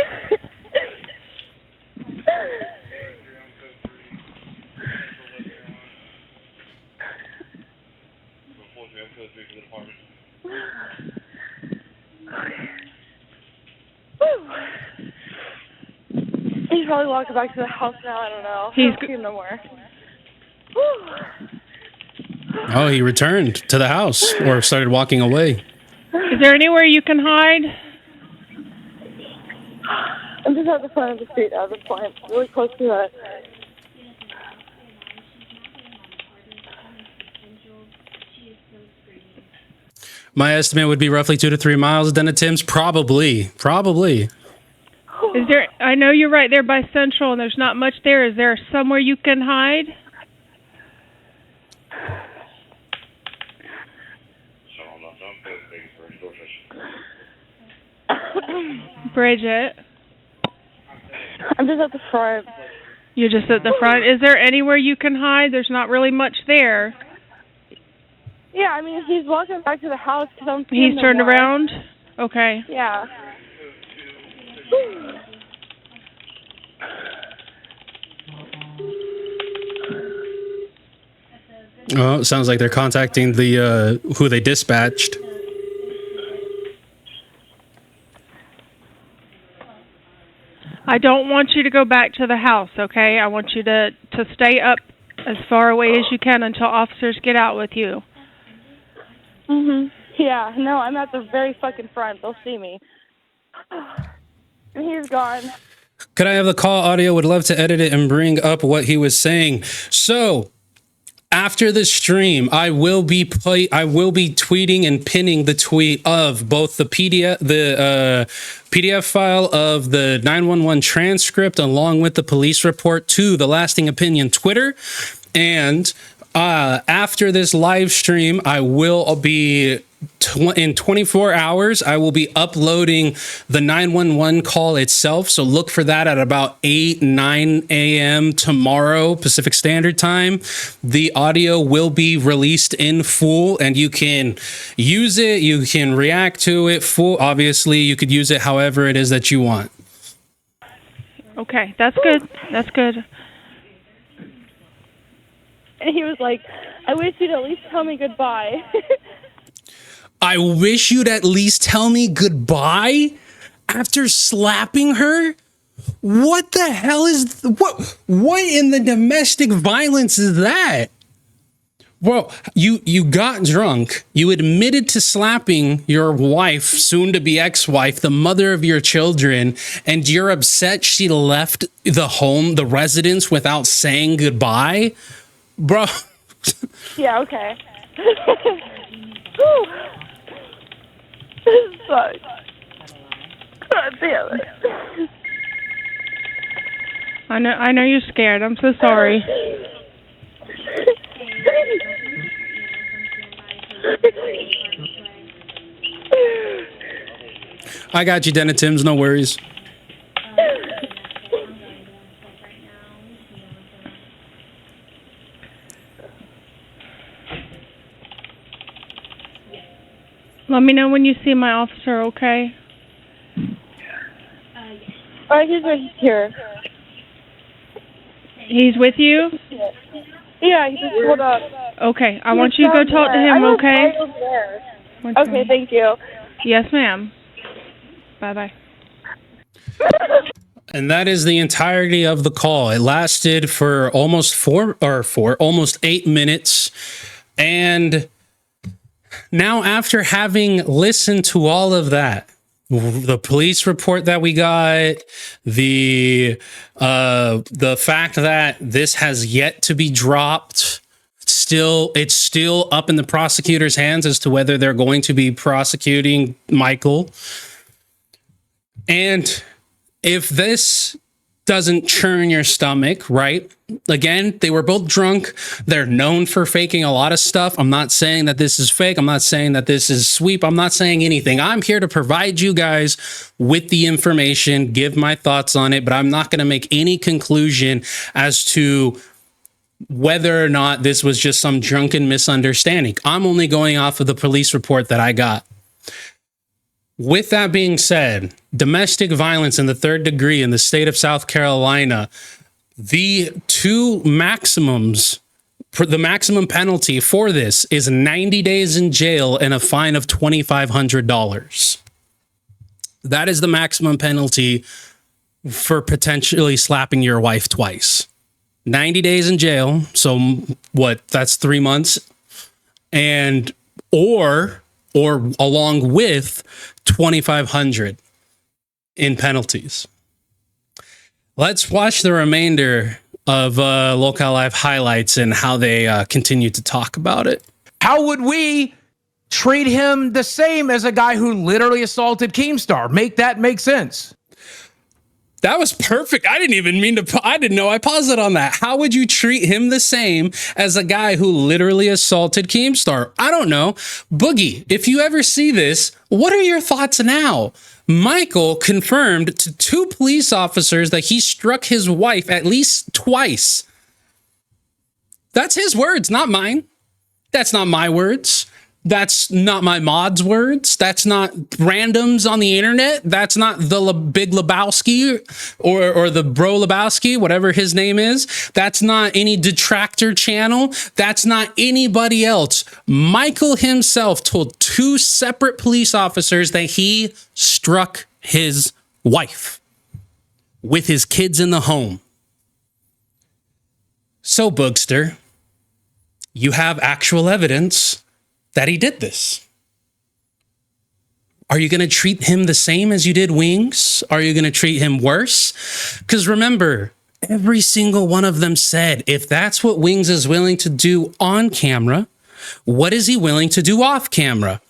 He's probably walking back to the house now. I don't know. I don't see him no more. Oh, he returned to the house or started walking away. Is there anywhere you can hide? I'm just at the front of the street at this point, really close to that. My estimate would be roughly 2 to 3 miles. Then at Tim's, probably. Is there? I know you're right there by Central, and there's not much there. Is there somewhere you can hide? Bridgette, I'm just at the front. you're just at the front. Is there anywhere you can hide? There's not really much there. Yeah, I mean, he's walking back to the house because I'm seeing He's turned no more. around? Okay. Yeah. Oh, it sounds like they're contacting the who they dispatched. I don't want you to go back to the house, okay? I want you to stay up as far away as you can until officers get out with you. Yeah, no, I'm at the very fucking front. They'll see me. And he's gone. Could I have the call audio? Would love to edit it and bring up what he was saying. So, after the stream, I will be tweeting and pinning the tweet of both the PDF file of the 911 transcript along with the police report to the Lasting Opinion Twitter. And after this live stream, I will be in 24 hours, I will be uploading the 911 call itself. So look for that at about 9 a.m. tomorrow, Pacific Standard Time. The audio will be released in full and you can use it. You can react to it full. Obviously, you could use it however it is that you want. Okay, that's good. That's good. And he was like, I wish you'd at least tell me goodbye. I wish you'd at least tell me goodbye after slapping her? What the hell is what in the domestic violence is that? Well, you got drunk. You admitted to slapping your wife, soon to be ex-wife, the mother of your children, and you're upset she left the home, the residence without saying goodbye? Bro. Yeah, okay. Whew. This sucks. God damn it. I know you're scared. I'm so sorry. I got you, Dennis Timms. No worries. Let me know when you see my officer, okay? Alright, he's right here. He's with you? Yeah, he just pulled up. Okay, I want you to go talk to him, okay? Okay, thank you. Yes, ma'am. Bye-bye. And that is the entirety of the call. It lasted for almost almost 8 minutes. And now, after having listened to all of that, the police report that we got, the fact that this has yet to be dropped, it's still up in the prosecutor's hands as to whether they're going to be prosecuting Michael. And if this doesn't churn your stomach, right? Again, they were both drunk. They're known for faking a lot of stuff. I'm not saying that this is fake. I'm not saying that this is sweep. I'm not saying anything. I'm here to provide you guys with the information, give my thoughts on it, but I'm not going to make any conclusion as to whether or not this was just some drunken misunderstanding. I'm only going off of the police report that I got. With that being said, domestic violence in the 3rd degree in the state of South Carolina, the maximum penalty for this is 90 days in jail and a fine of $2,500. That is the maximum penalty for potentially slapping your wife twice. 90 days in jail. So what? That's 3 months. And or along with $2,500 in penalties. Let's watch the remainder of Local Live highlights and how they continue to talk about it. How would we treat him the same as a guy who literally assaulted Keemstar? Make that make sense. That was perfect. I didn't even mean to. I didn't know I paused it on that. How would you treat him the same as a guy who literally assaulted Keemstar? I don't know. Boogie, if you ever see this, what are your thoughts now? Michael confirmed to 2 police officers that he struck his wife at least twice. That's his words, not mine. That's not my words. That's not my mod's words. That's not randoms on the internet. That's not the Big Lebowski or the Bro Lebowski, whatever his name is. That's not any detractor channel. That's not anybody else. Michael himself told 2 separate police officers that he struck his wife with his kids in the home. So, Boogster, you have actual evidence that he did this. Are you going to treat him the same as you did Wings? Are you going to treat him worse? Because remember, every single one of them said, if that's what Wings is willing to do on camera, what is he willing to do off camera?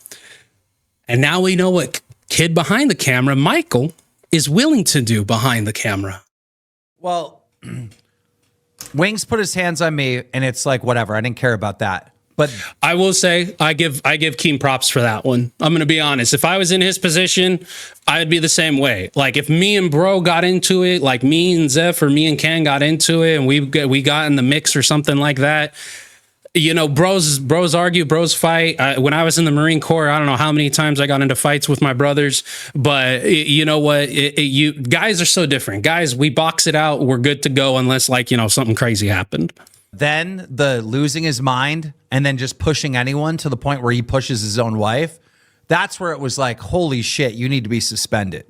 And now we know what kid behind the camera, Michael, is willing to do behind the camera. Well, Wings put his hands on me, and it's like, whatever. I didn't care about that. But I will say, I give Keem props for that one. I'm going to be honest. If I was in his position, I'd be the same way. Like if me and Bro got into it, like me and Zeph or me and Ken got into it and we got in the mix or something like that, you know, bros argue, bros fight. When I was in the Marine Corps, I don't know how many times I got into fights with my brothers, but you know what? You guys are so different. Guys, we box it out. We're good to go unless like, you know, something crazy happened. then the losing his mind and then just pushing anyone to the point where he pushes his own wife, that's where it was like, holy shit, you need to be suspended.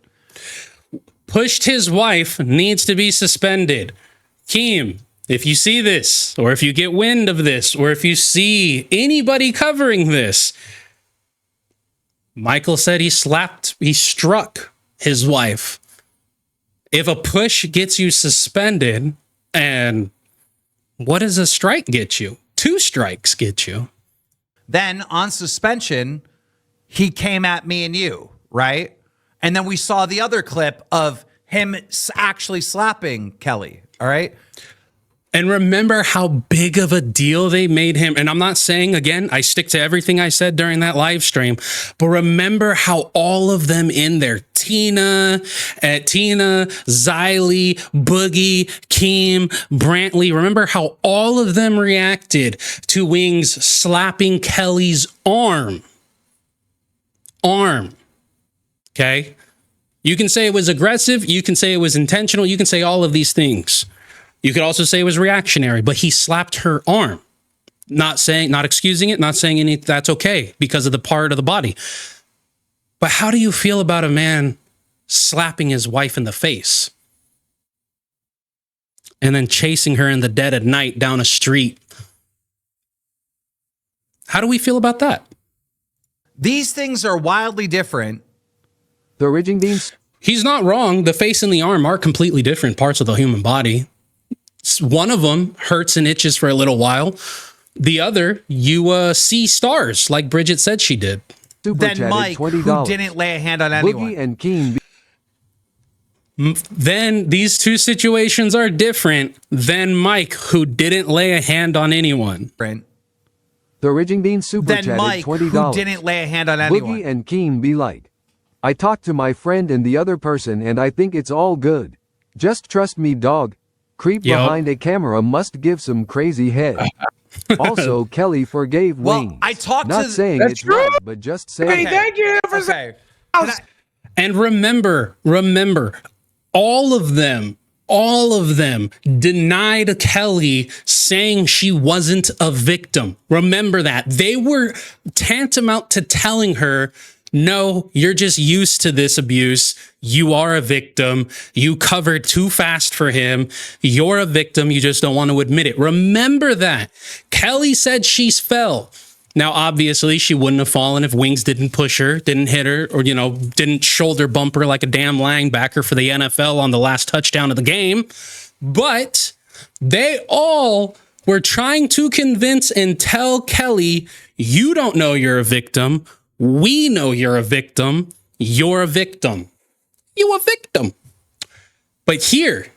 Pushed his wife, needs to be suspended. Keem, if you see this, or if you get wind of this, or if you see anybody covering this, Michael said he struck his wife. If a push gets you suspended, and what does a strike get you? 2 strikes get you. Then on suspension, he came at me and you, right? And then we saw the other clip of him actually slapping Kelly, all right? And remember how big of a deal they made him. And I'm not saying, again, I stick to everything I said during that live stream, but remember how all of them in there, Tina, Xylee, Boogie, Keem, Brantley, remember how all of them reacted to Wings slapping Kelly's arm. Okay? You can say it was aggressive. You can say it was intentional. You can say all of these things. You could also say it was reactionary, but he slapped her arm. Not excusing it, not saying any, that's okay because of the part of the body. But how do you feel about a man slapping his wife in the face and then chasing her in the dead of night down a street? How do we feel about that? These things are wildly different. The Ridging Beans. He's not wrong. The face and the arm are completely different parts of the human body. One of them hurts and itches for a little while. The other, you see stars, like Bridgette said she did. Super Then Mike, $20. who didn't lay a hand on anyone. Boogie and Keem. Then these two situations are different than Mike, who didn't lay a hand on anyone. Brent. The Ridging Bean super Then chatted Mike, $20. who didn't lay a hand on anyone. Boogie and Keem be like, I talked to my friend and the other person and I think it's all good. Just trust me, dog. Creep behind a camera must give some crazy head. Also, Kelly forgave Wings. I talked Not to... saying That's it's true. right, but just saying. Hey, thank you for Okay. And remember, all of them denied Kelly saying she wasn't a victim. Remember that. They were tantamount to telling her, no, you're just used to this abuse. You are a victim. You covered too fast for him. You're a victim. You just don't want to admit it. Remember that. Kelly said she fell. Now, obviously, she wouldn't have fallen if Wings didn't push her, didn't hit her, or, didn't shoulder bump her like a damn linebacker for the NFL on the last touchdown of the game. But they all were trying to convince and tell Kelly, you don't know you're a victim. We know you're a victim. You're a victim. You a victim. But here,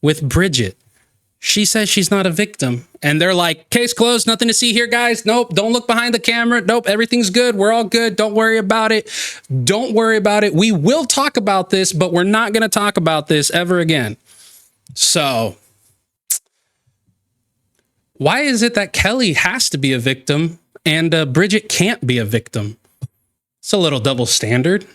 with Bridgette, she says she's not a victim. And they're like, case closed, nothing to see here, guys. Nope, don't look behind the camera. Nope, everything's good. We're all good. Don't worry about it. Don't worry about it. We will talk about this, but we're not going to talk about this ever again. So, why is it that Kelly has to be a victim and Bridgette can't be a victim? It's a little double standard.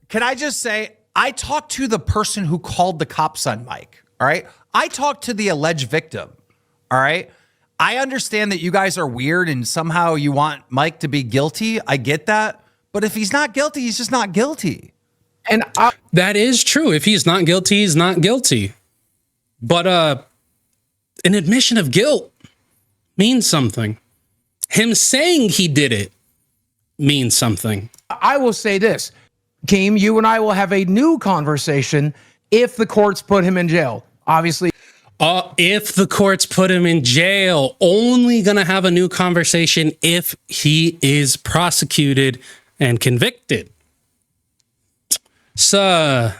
Can I just say, I talked to the person who called the cops on Mike, all right? I talked to the alleged victim, all right? I understand that you guys are weird and somehow you want Mike to be guilty. I get that. But if he's not guilty, he's just not guilty. And that is true. If he's not guilty, he's not guilty. But an admission of guilt means something. Him saying he did it means something. I will say this, Keem, you and I will have a new conversation if the courts put him in jail. Obviously. If the courts put him in jail, only going to have a new conversation if he is prosecuted and convicted. So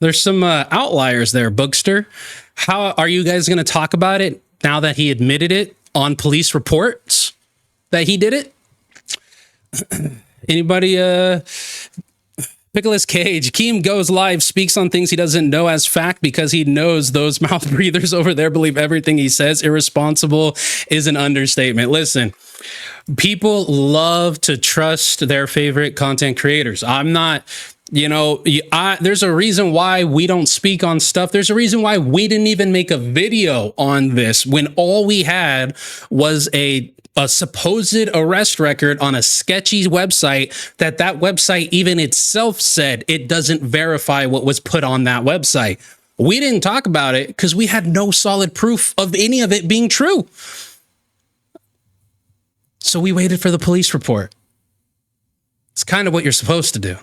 there's some outliers there, Boogster. How are you guys going to talk about it now that he admitted it on police reports that he did it? Anybody? Nicolas Cage. Keem goes live, speaks on things he doesn't know as fact because he knows those mouth breathers over there believe everything he says. Irresponsible is an understatement. Listen, people love to trust their favorite content creators. I'm not, there's a reason why we don't speak on stuff. There's a reason why we didn't even make a video on this when all we had was a supposed arrest record on a sketchy website that website even itself said it doesn't verify what was put on that website. We didn't talk about it because we had no solid proof of any of it being true. So we waited for the police report. It's kind of what you're supposed to do.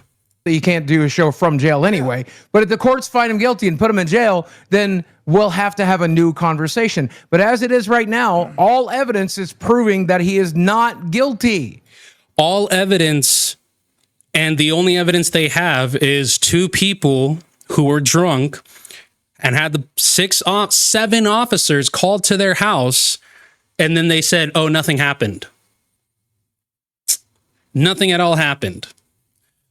You can't do a show from jail anyway. But if the courts find him guilty and put him in jail, then we'll have to have a new conversation. But as it is right now, all evidence is proving that he is not guilty. All evidence, and the only evidence they have is two people who were drunk and had the 7 officers called to their house, and then they said, oh, nothing happened. Nothing at all happened.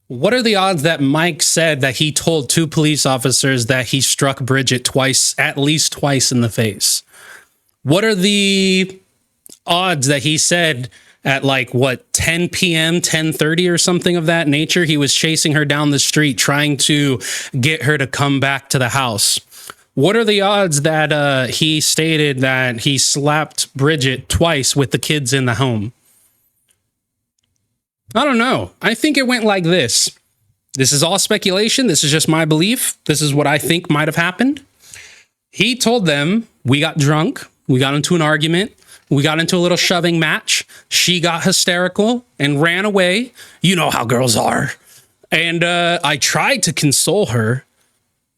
What are the odds that Mike said that he told 2 police officers that he struck Bridgette twice, at least twice in the face? What are the odds that he said at 10 p.m., 10:30 or something of that nature, he was chasing her down the street trying to get her to come back to the house? What are the odds that he stated that he slapped Bridgette twice with the kids in the home? I don't know. I think it went like this. This is all speculation. This is just my belief. This is what I think might have happened. He told them, we got drunk. We got into an argument. We got into a little shoving match. She got hysterical and ran away. You know how girls are. And I tried to console her,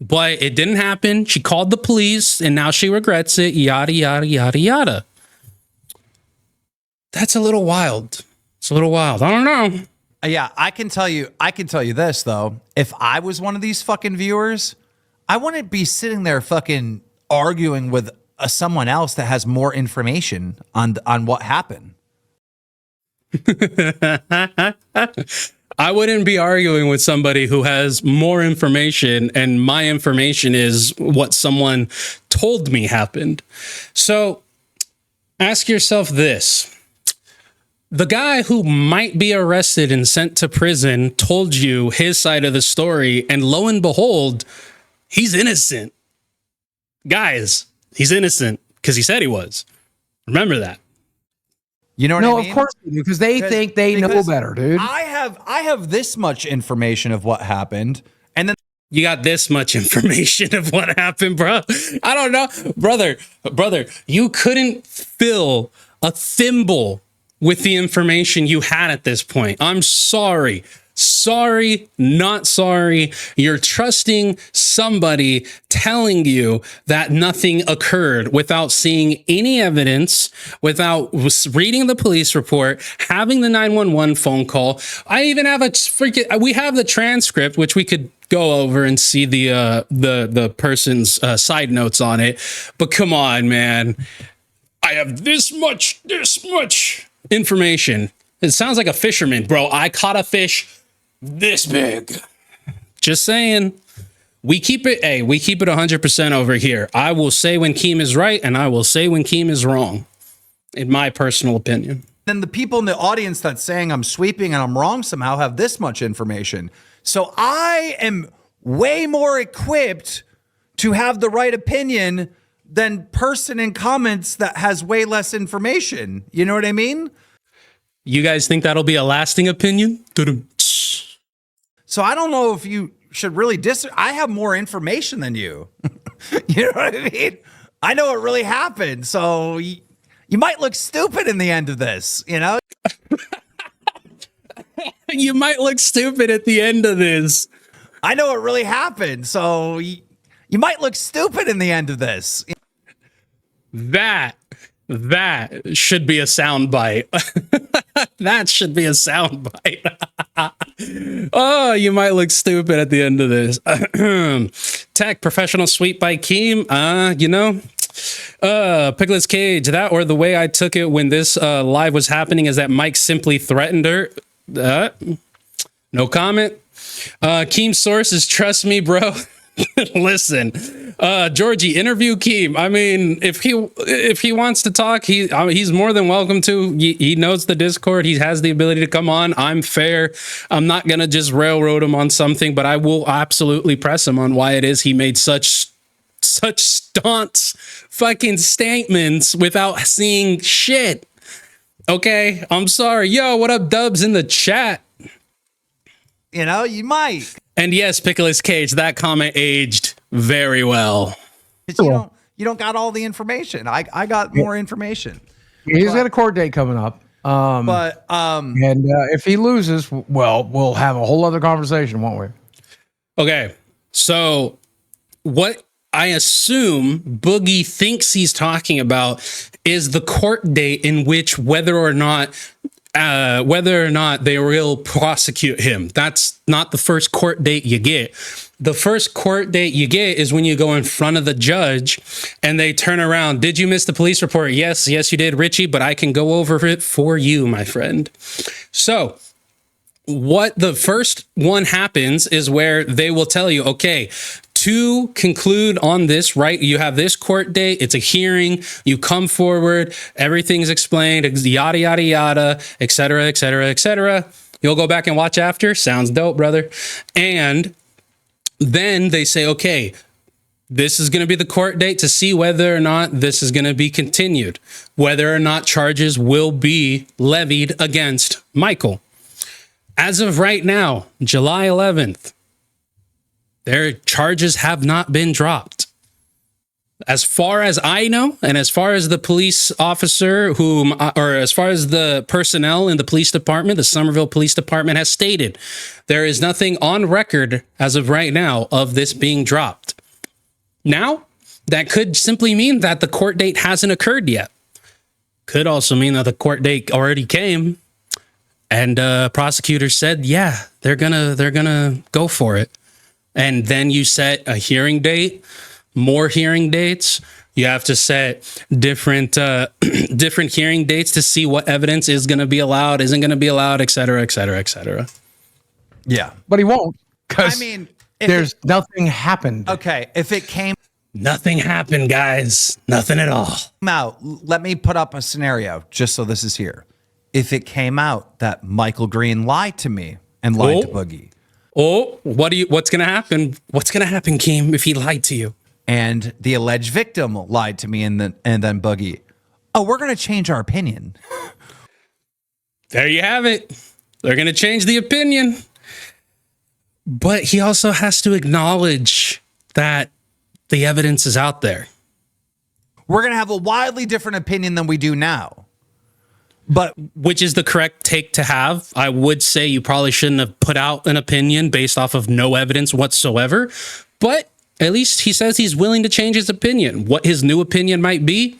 but it didn't happen. She called the police and now she regrets it. Yada, yada, yada, yada. That's a little wild. It's a little wild. I don't know. Yeah, I can tell you this though. If I was one of these fucking viewers, I wouldn't be sitting there fucking arguing with someone else that has more information on what happened. I wouldn't be arguing with somebody who has more information, and my information is what someone told me happened. So ask yourself this. The guy who might be arrested and sent to prison told you his side of the story, and lo and behold, he's innocent. Guys, he's innocent because he said he was. Remember that. You know what I mean? No, of course they do, because they think they know better, dude. I have this much information of what happened, and then You got this much information of what happened, bro. I don't know. Brother, you couldn't fill a thimble with the information you had at this point. I'm sorry. Sorry, not sorry. You're trusting somebody telling you that nothing occurred without seeing any evidence, without reading the police report, having the 911 phone call. I even have we have the transcript, which we could go over and see the person's side notes on it. But come on, man. I have this much information. It sounds like a fisherman, bro. I caught a fish this big. Just saying. We keep it 100% over here. I will say when Keem is right, and I will say when Keem is wrong, in my personal opinion. Then the people in the audience that's saying I'm sweeping and I'm wrong somehow have this much information. So I am way more equipped to have the right opinion than person in comments that has way less information. You know what I mean? You guys think that'll be a lasting opinion? So I don't know if you should really I have more information than you. You know what I mean? I know what really happened. So you might look stupid in the end of this, you know? You might look stupid at the end of this. I know what really happened. So you might look stupid in the end of this. That should be a sound bite. That should be a sound bite. Oh, you might look stupid at the end of this. Tech professional sweep by Keem. Picklet's Cage. That, or the way I took it when this live was happening, is that Mike simply threatened her. No comment. Keem sources, trust me, bro. Listen, Georgie, interview Keem. I mean, if he wants to talk, he's more than welcome to. He knows the Discord. He has the ability to come on. I'm fair. I'm not gonna just railroad him on something, but I will absolutely press him on why it is he made such staunch fucking statements without seeing shit. Okay, I'm sorry. Yo, what up, Dubs in the chat? You know, you might. And yes, Pickles Cage, that comment aged very well. You don't got all the information. I got more information. He's got a court date coming up. And if he loses, well, we'll have a whole other conversation, won't we? Okay, so what I assume Boogie thinks he's talking about is the court date in which whether or not they will prosecute him. That's not the first court date you get. The first court date you get is when you go in front of the judge and they turn around. Did you miss the police report? Yes, you did, Richie, but I can go over it for you, my friend. So what the first one happens is where they will tell you, okay, to conclude on this, right? You have this court date. It's a hearing. You come forward. Everything's explained. Yada, yada, yada, et cetera, et cetera, et cetera. You'll go back and watch after. Sounds dope, brother. And then they say, okay, this is going to be the court date to see whether or not this is going to be continued, whether or not charges will be levied against Michael. As of right now, July 11th, their charges have not been dropped. As far as I know, and as far as the police officer or as far as the personnel in the police department, the Somerville Police Department has stated, there is nothing on record as of right now of this being dropped. Now, that could simply mean that the court date hasn't occurred yet. Could also mean that the court date already came. And prosecutors said, yeah, they're gonna go for it. And then you set a hearing date, more hearing dates. You have to set different different hearing dates to see what evidence is going to be allowed, isn't going to be allowed, et cetera, et cetera, et cetera. Yeah, but he won't, because there's nothing happened. Okay, if it came Nothing happened, guys. Nothing at all. out, let me put up a scenario just so this is here. If it came out that Michael Green lied to me and lied to Boogie, what's going to happen? What's going to happen, Keem, if he lied to you? and the alleged victim lied to me and then Boogie, we're going to change our opinion. There you have it. They're going to change the opinion. But he also has to acknowledge that the evidence is out there. We're going to have a wildly different opinion than we do now. But which is the correct take to have. I would say you probably shouldn't have put out an opinion based off of no evidence whatsoever. But at least he says he's willing to change his opinion. What his new opinion might be,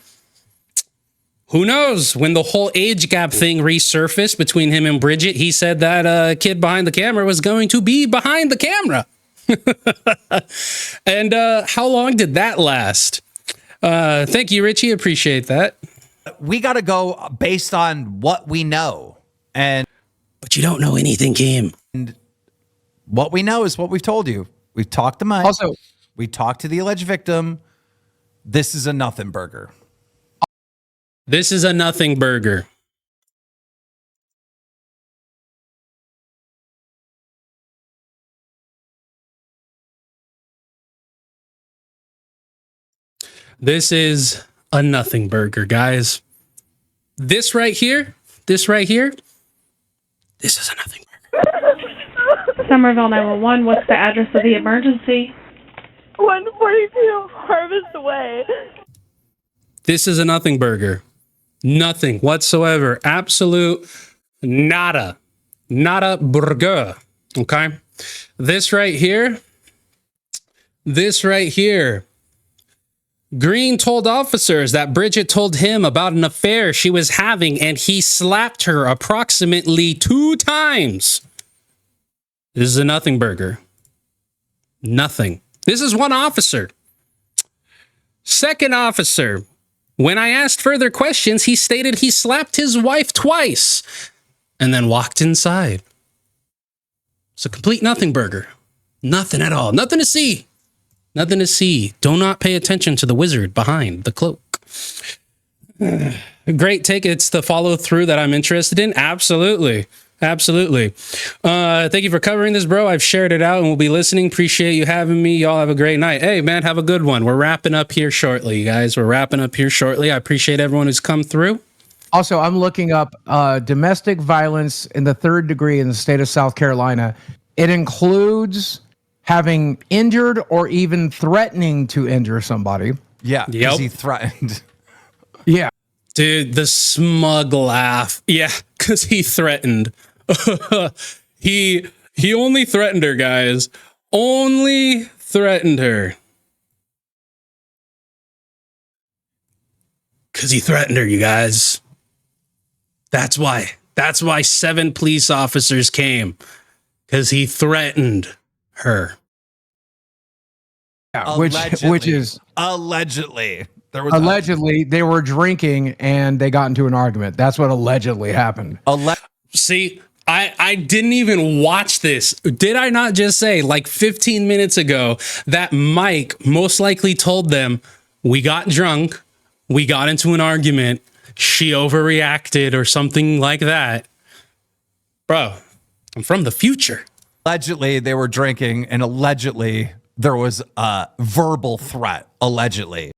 who knows? When the whole age gap thing resurfaced between him and Bridgette, he said that kid behind the camera was going to be behind the camera. And how long did that last? Thank you, Richie. Appreciate that. We got to go based on what we know. But you don't know anything, Keem. And what we know is what we've told you. We've talked to Mike. Also, we talked to the alleged victim. This is a nothing burger. This is a nothing burger. This is a nothing burger, guys. This right here, this is a nothing burger. Somerville 911, what's the address of the emergency? 142 Harvest Way. This is a nothing burger. Nothing whatsoever. Absolute nada. Nada burger. Okay? This right here. Green told officers that Bridgette told him about an affair she was having and he slapped her approximately 2 times. This is a nothing burger. Nothing. This is one officer. Second officer. When I asked further questions, he stated he slapped his wife twice and then walked inside. It's a complete nothing burger. Nothing at all. Nothing to see. Nothing to see. Do not pay attention to the wizard behind the cloak. Great take. It's the follow through that I'm interested in. Absolutely. Absolutely. Thank you for covering this, bro. I've shared it out and we'll be listening. Appreciate you having me. Y'all have a great night. Hey, man, have a good one. We're wrapping up here shortly, guys. We're wrapping up here shortly. I appreciate everyone who's come through. Also, I'm looking up domestic violence in the 3rd degree in the state of South Carolina. It includes having injured or even threatening to injure somebody. Yeah, yep. He threatened. Yeah. Dude, the smug laugh. Yeah, because he threatened. He only threatened her, guys. Only threatened her. Because he threatened her, you guys. That's why. That's why 7 police officers came. Because he threatened her. Yeah, which is allegedly. There was allegedly they were drinking and they got into an argument. That's what allegedly happened. See, I didn't even watch this. Did I not just say like 15 minutes ago that Mike most likely told them we got drunk, we got into an argument, she overreacted or something like that? Bro, I'm from the future. Allegedly they were drinking and allegedly there was a verbal threat. Allegedly.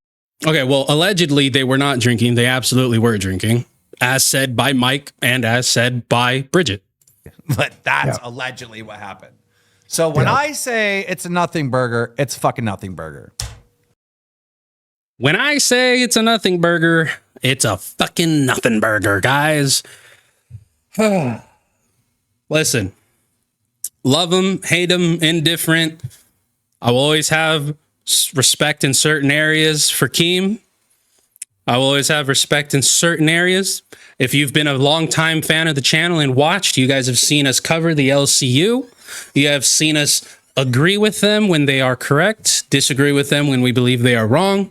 Okay, well, allegedly they were not drinking. They absolutely were drinking, as said by Mike and as said by Bridgette. But that's allegedly what happened. So when I say it's a nothing burger, it's fucking nothing burger. When I say it's a nothing burger, it's a fucking nothing burger, guys. Listen, love them, hate them, indifferent. I will always have respect in certain areas for Keem. I will always have respect in certain areas. If you've been a longtime fan of the channel and watched, you guys have seen us cover the LCU. You have seen us agree with them when they are correct, disagree with them when we believe they are wrong.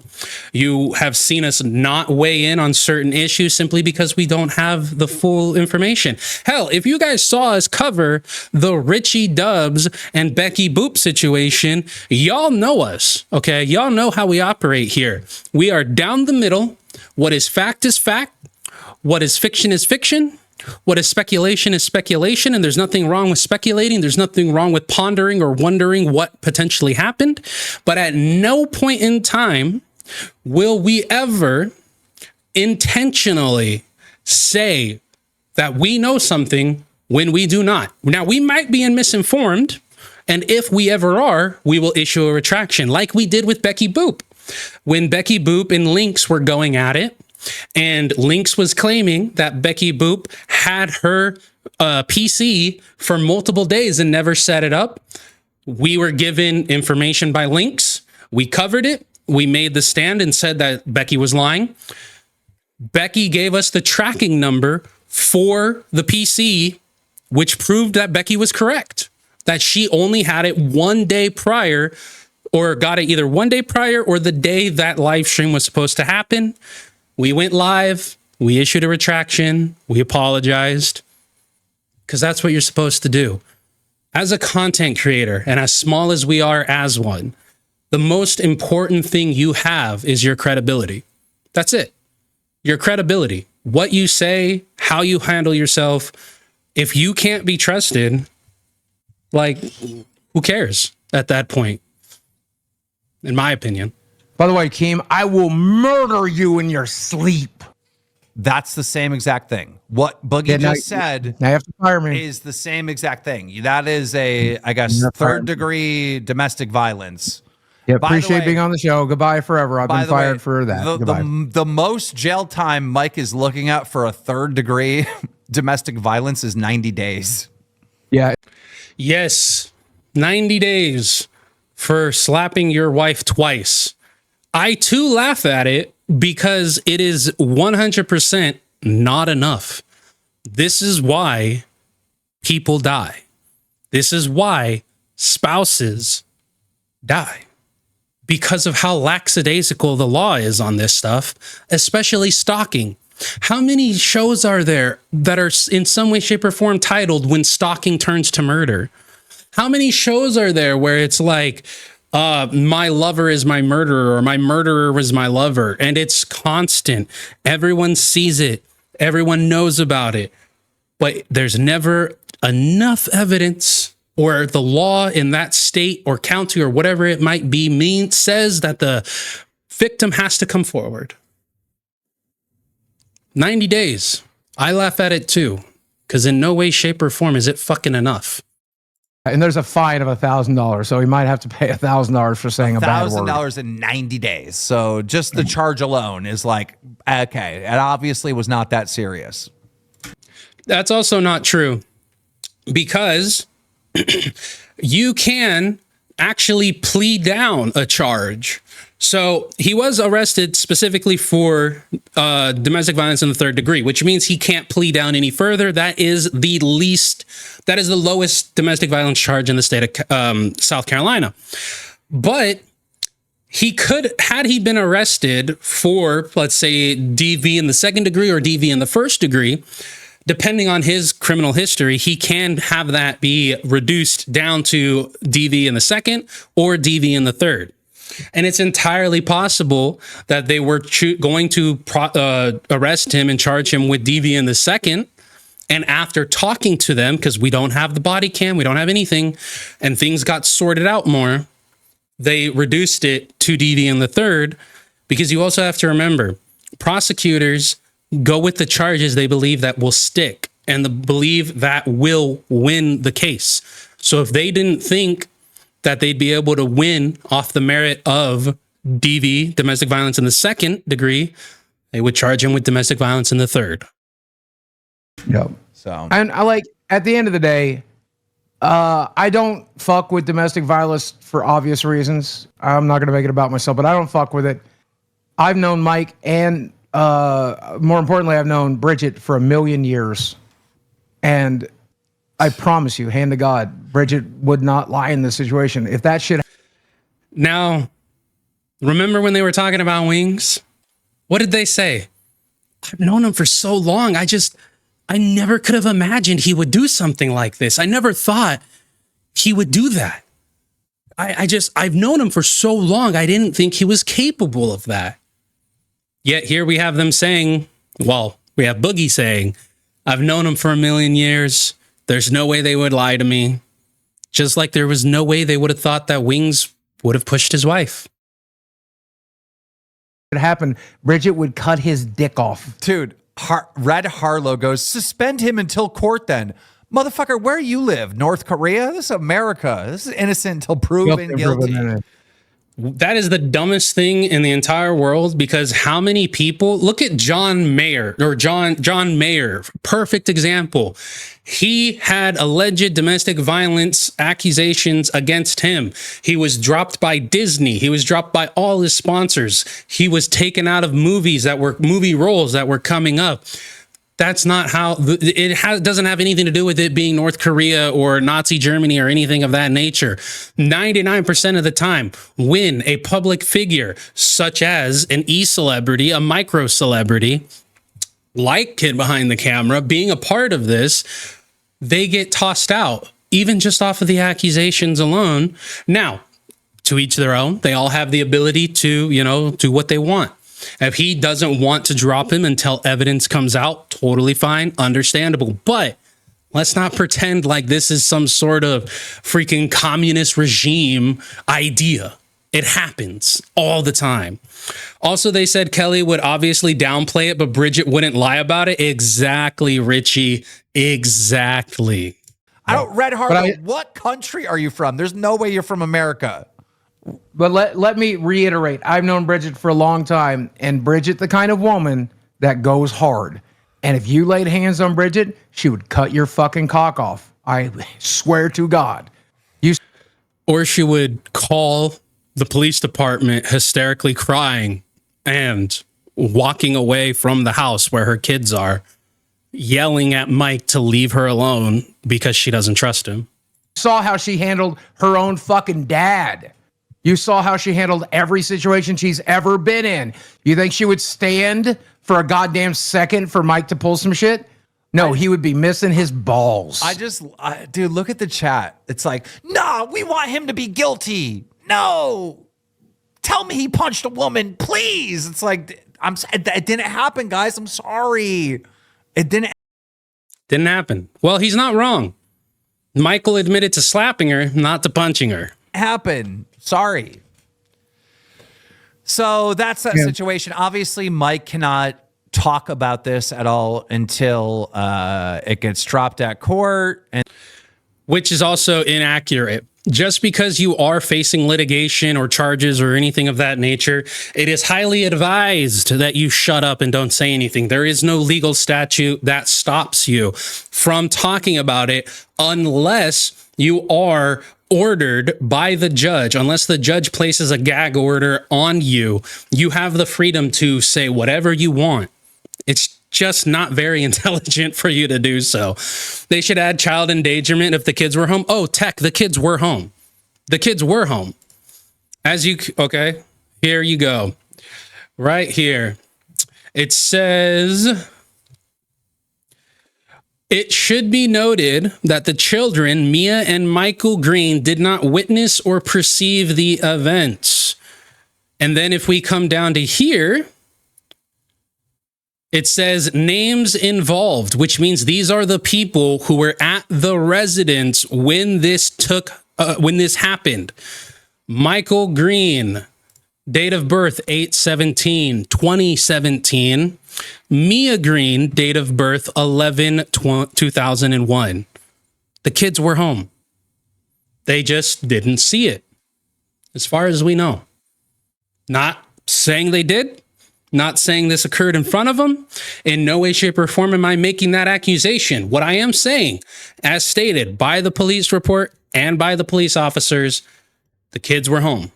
You have seen us not weigh in on certain issues simply because we don't have the full information. Hell, if you guys saw us cover the Richie Dubs and Becky Boop situation, y'all know us, okay? Y'all know how we operate here. We are down the middle. What is fact is fact. What is fiction is fiction. What is speculation, and there's nothing wrong with speculating. There's nothing wrong with pondering or wondering what potentially happened. But at no point in time will we ever intentionally say that we know something when we do not. Now, we might be misinformed, and if we ever are, we will issue a retraction, like we did with Becky Boop. When Becky Boop and Lynx were going at it, and Lynx was claiming that Becky Boop had her PC for multiple days and never set it up. We were given information by Lynx. We covered it. We made the stand and said that Becky was lying. Becky gave us the tracking number for the PC, which proved that Becky was correct, that she only had it 1 day prior, or got it either 1 day prior or the day that live stream was supposed to happen. We went live, we issued a retraction, we apologized, because that's what you're supposed to do. As a content creator, and as small as we are as one, the most important thing you have is your credibility. That's it. Your credibility. What you say, how you handle yourself. If you can't be trusted, like, who cares at that point? In my opinion. By the way, Keem, I will murder you in your sleep. That's the same exact thing. What Boogie just said now you have to fire me. Is the same exact thing. That is a, I guess, third degree domestic violence. Yeah, appreciate being on the show. Goodbye forever. I've been fired for that. The most jail time Mike is looking at for a third degree domestic violence is 90 days. Yeah. Yes, 90 days for slapping your wife twice. I too laugh at it because it is 100% not enough. This is why people die. This is why spouses die. Because of how lackadaisical the law is on this stuff, especially stalking. How many shows are there that are in some way, shape, or form titled When Stalking Turns to Murder? How many shows are there where it's like, my lover is my murderer, or my murderer was my lover, and it's constant. Everyone sees it. Everyone knows about it, but there's never enough evidence, or the law in that state or county or whatever it might be says that the victim has to come forward. 90 days. I laugh at it too, because in no way, shape, or form is it fucking enough. And there's a fine of $1,000, so he might have to pay $1,000 for saying a bad word. $1,000 in 90 days. So just the charge alone is like, okay, it obviously was not that serious. That's also not true, because you can actually plead down a charge. So he was arrested specifically for domestic violence in the third degree, which means he can't plead down any further. That is the lowest domestic violence charge in the state of South Carolina. But he could, had he been arrested for, let's say, DV in the second degree or DV in the first degree, depending on his criminal history, he can have that be reduced down to DV in the second or DV in the third. And it's entirely possible that they were going to arrest him and charge him with DV in the second. And after talking to them, because we don't have the body cam, we don't have anything, and things got sorted out more, they reduced it to DV in the third. Because you also have to remember, prosecutors go with the charges they believe that will stick and believe that will win the case. So if they didn't think that they'd be able to win off the merit of DV, domestic violence in the second degree, they would charge him with domestic violence in the third. Yep. So, and I like, at the end of the day, I don't fuck with domestic violence for obvious reasons. I'm not going to make it about myself, but I don't fuck with it. I've known Mike and more importantly, I've known Bridgette for 1,000,000 years. And I promise you, hand to God, Bridgette would not lie in this situation. If that shit. Now, remember when they were talking about wings? What did they say? I've known him for so long. I never could have imagined he would do something like this. I never thought he would do that. I've known him for so long. I didn't think he was capable of that. Yet here we have them saying, well, we have Boogie saying, I've known him for 1,000,000 years. There's no way they would lie to me. Just like there was no way they would have thought that Wings would have pushed his wife. It happened, Bridgette would cut his dick off. Dude, Red Harlow goes, suspend him until court then. Motherfucker, where you live? North Korea? This is America. This is innocent until proven guilty. That is the dumbest thing in the entire world, because how many people look at John Mayer, perfect example. He had alleged domestic violence accusations against him. He was dropped by Disney. He was dropped by all his sponsors. He was taken out of movie roles that were coming up. That's not how doesn't have anything to do with it being North Korea or Nazi Germany or anything of that nature. 99% of the time, when a public figure such as an e-celebrity, a micro celebrity, like Kid Behind the Camera, being a part of this, they get tossed out, even just off of the accusations alone. Now, to each their own, they all have the ability to, do what they want. If he doesn't want to drop him until evidence comes out, totally fine, understandable. But let's not pretend like this is some sort of freaking communist regime idea. It happens all the time. Also, they said Kelly would obviously downplay it, but Bridgette wouldn't lie about it. Exactly, Richie. Exactly. Red Harlow, what country are you from? There's no way you're from America. But let me reiterate, I've known Bridgette for a long time, and Bridgette the kind of woman that goes hard. And if you laid hands on Bridgette, she would cut your fucking cock off. I swear to God. Or she would call the police department hysterically crying and walking away from the house where her kids are, yelling at Mike to leave her alone because she doesn't trust him. Saw how she handled her own fucking dad. You saw how she handled every situation she's ever been in. You think she would stand for a goddamn second for Mike to pull some shit? No, he would be missing his balls. Dude, look at the chat. It's like, no, we want him to be guilty. No, tell me he punched a woman, please. It's like, it didn't happen, guys. I'm sorry. It didn't happen. Well, he's not wrong. Michael admitted to slapping her, not to punching her. Happen. Sorry. So that's that situation. Obviously, Mike cannot talk about this at all until it gets dropped at court. Which is also inaccurate. Just because you are facing litigation or charges or anything of that nature, it is highly advised that you shut up and don't say anything. There is no legal statute that stops you from talking about it unless you are ordered by the judge. Unless the judge places a gag order on you, you have the freedom to say whatever you want. It's just not very intelligent for you to do so. They should add child endangerment if the kids were home. Oh, the kids were home. The kids were home. Okay, here you go. Right here. It says, it should be noted that the children, Mia and Michael Green, did not witness or perceive the events. And then if we come down to here, it says names involved, which means these are the people who were at the residence when this happened. Michael Green, date of birth 8/17/2017. Mia Green, date of birth 11/2001. The kids were home. They just didn't see it, as far as we know. Not saying they did. Not saying this occurred in front of them. In no way, shape, or form am I making that accusation. What I am saying, as stated by the police report and by the police officers, the kids were home.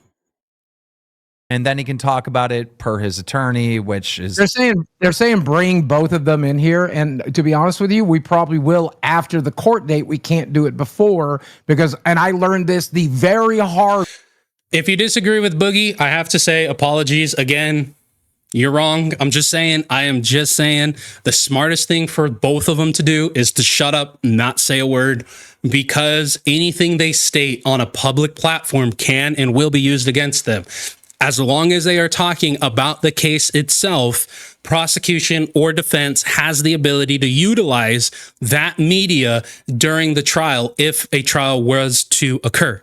and then he can talk about it per his attorney, which is they're saying bring both of them in here. And to be honest with you, we probably will after the court date. We can't do it before because, and I learned this the very hard. If you disagree with Boogie, I have to say apologies again. You're wrong. I am just saying the smartest thing for both of them to do is to shut up, not say a word, because anything they state on a public platform can and will be used against them. As long as they are talking about the case itself, prosecution or defense has the ability to utilize that media during the trial if a trial was to occur.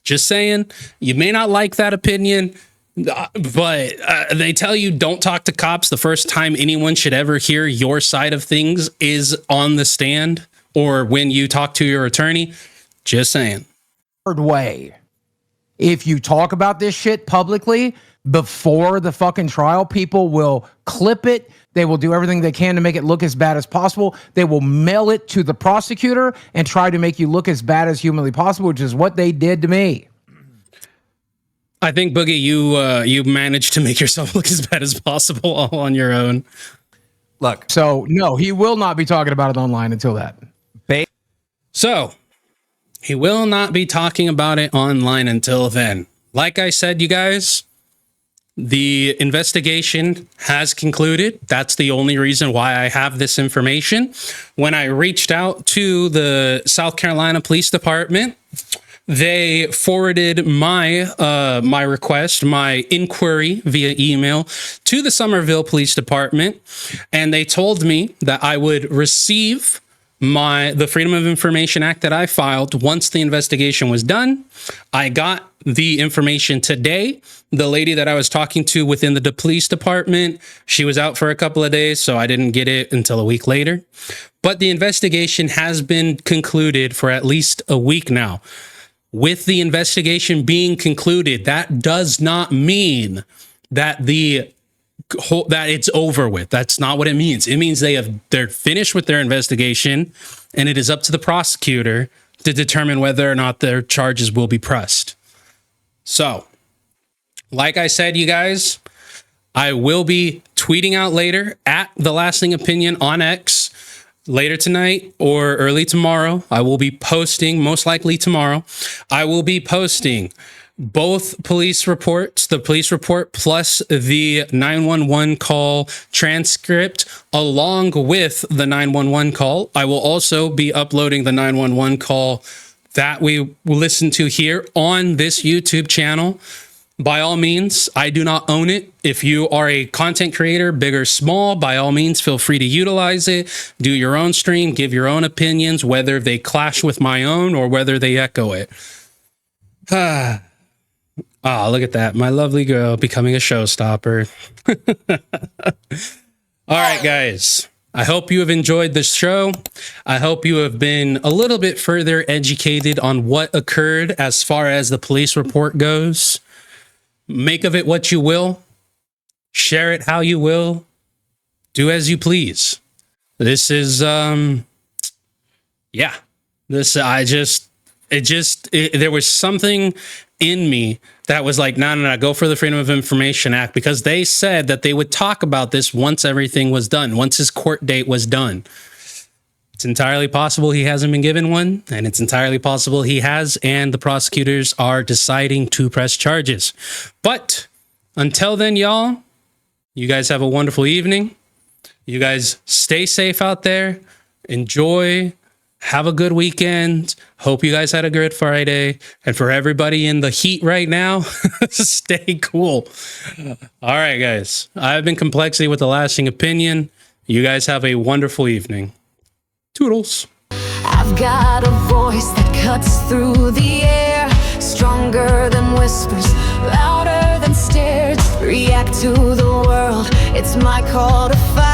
Just saying, you may not like that opinion, but they tell you don't talk to cops. The first time anyone should ever hear your side of things is on the stand or when you talk to your attorney. Just saying. Way. If you talk about this shit publicly before the fucking trial, people will clip it. They will do everything they can to make it look as bad as possible. They will mail it to the prosecutor and try to make you look as bad as humanly possible, which is what they did to me. I think, Boogie, you managed to make yourself look as bad as possible all on your own. Look. So, no, he will not be talking about it online until that. So, he will not be talking about it online until then. Like I said, you guys, the investigation has concluded. That's the only reason why I have this information. When I reached out to the South Carolina Police Department, they forwarded my my request, my inquiry via email to the Somerville Police Department, and they told me that I would receive the Freedom of Information Act that I filed once the investigation was done. I got the information today. The lady that I was talking to within the police department, she was out for a couple of days, so I didn't get it until a week later. But the investigation has been concluded for at least a week now. With the investigation being concluded, that does not mean that that it's over with. That's not what it means. It means they're finished with their investigation, and it is up to the prosecutor to determine whether or not their charges will be pressed. So, like I said, you guys, I will be tweeting out later at The Lasting Opinion on X later tonight or early tomorrow. I will be posting, most likely tomorrow, I will be posting both police reports, the police report plus the 911 call transcript, along with the 911 call. I will also be uploading the 911 call that we listen to here on this YouTube channel. By all means, I do not own it. If you are a content creator, big or small, by all means, feel free to utilize it. Do your own stream, give your own opinions, whether they clash with my own or whether they echo it. Look at that. My lovely girl becoming a showstopper. All right, guys. I hope you have enjoyed this show. I hope you have been a little bit further educated on what occurred as far as the police report goes. Make of it what you will. Share it how you will. Do as you please. This is, there was something in me that was like, no, go for the Freedom of Information Act, because they said that they would talk about this once everything was done, once his court date was done. It's entirely possible he hasn't been given one, and it's entirely possible he has, and the prosecutors are deciding to press charges. But until then, y'all, you guys have a wonderful evening. You guys stay safe out there. Enjoy. Have a good weekend. Hope you guys had a good Friday. And for everybody in the heat right now, stay cool. All right, guys. I've been Complexity with The Lasting Opinion. You guys have a wonderful evening. Toodles. I've got a voice that cuts through the air, stronger than whispers, louder than stares. React to the world. It's my call to fight.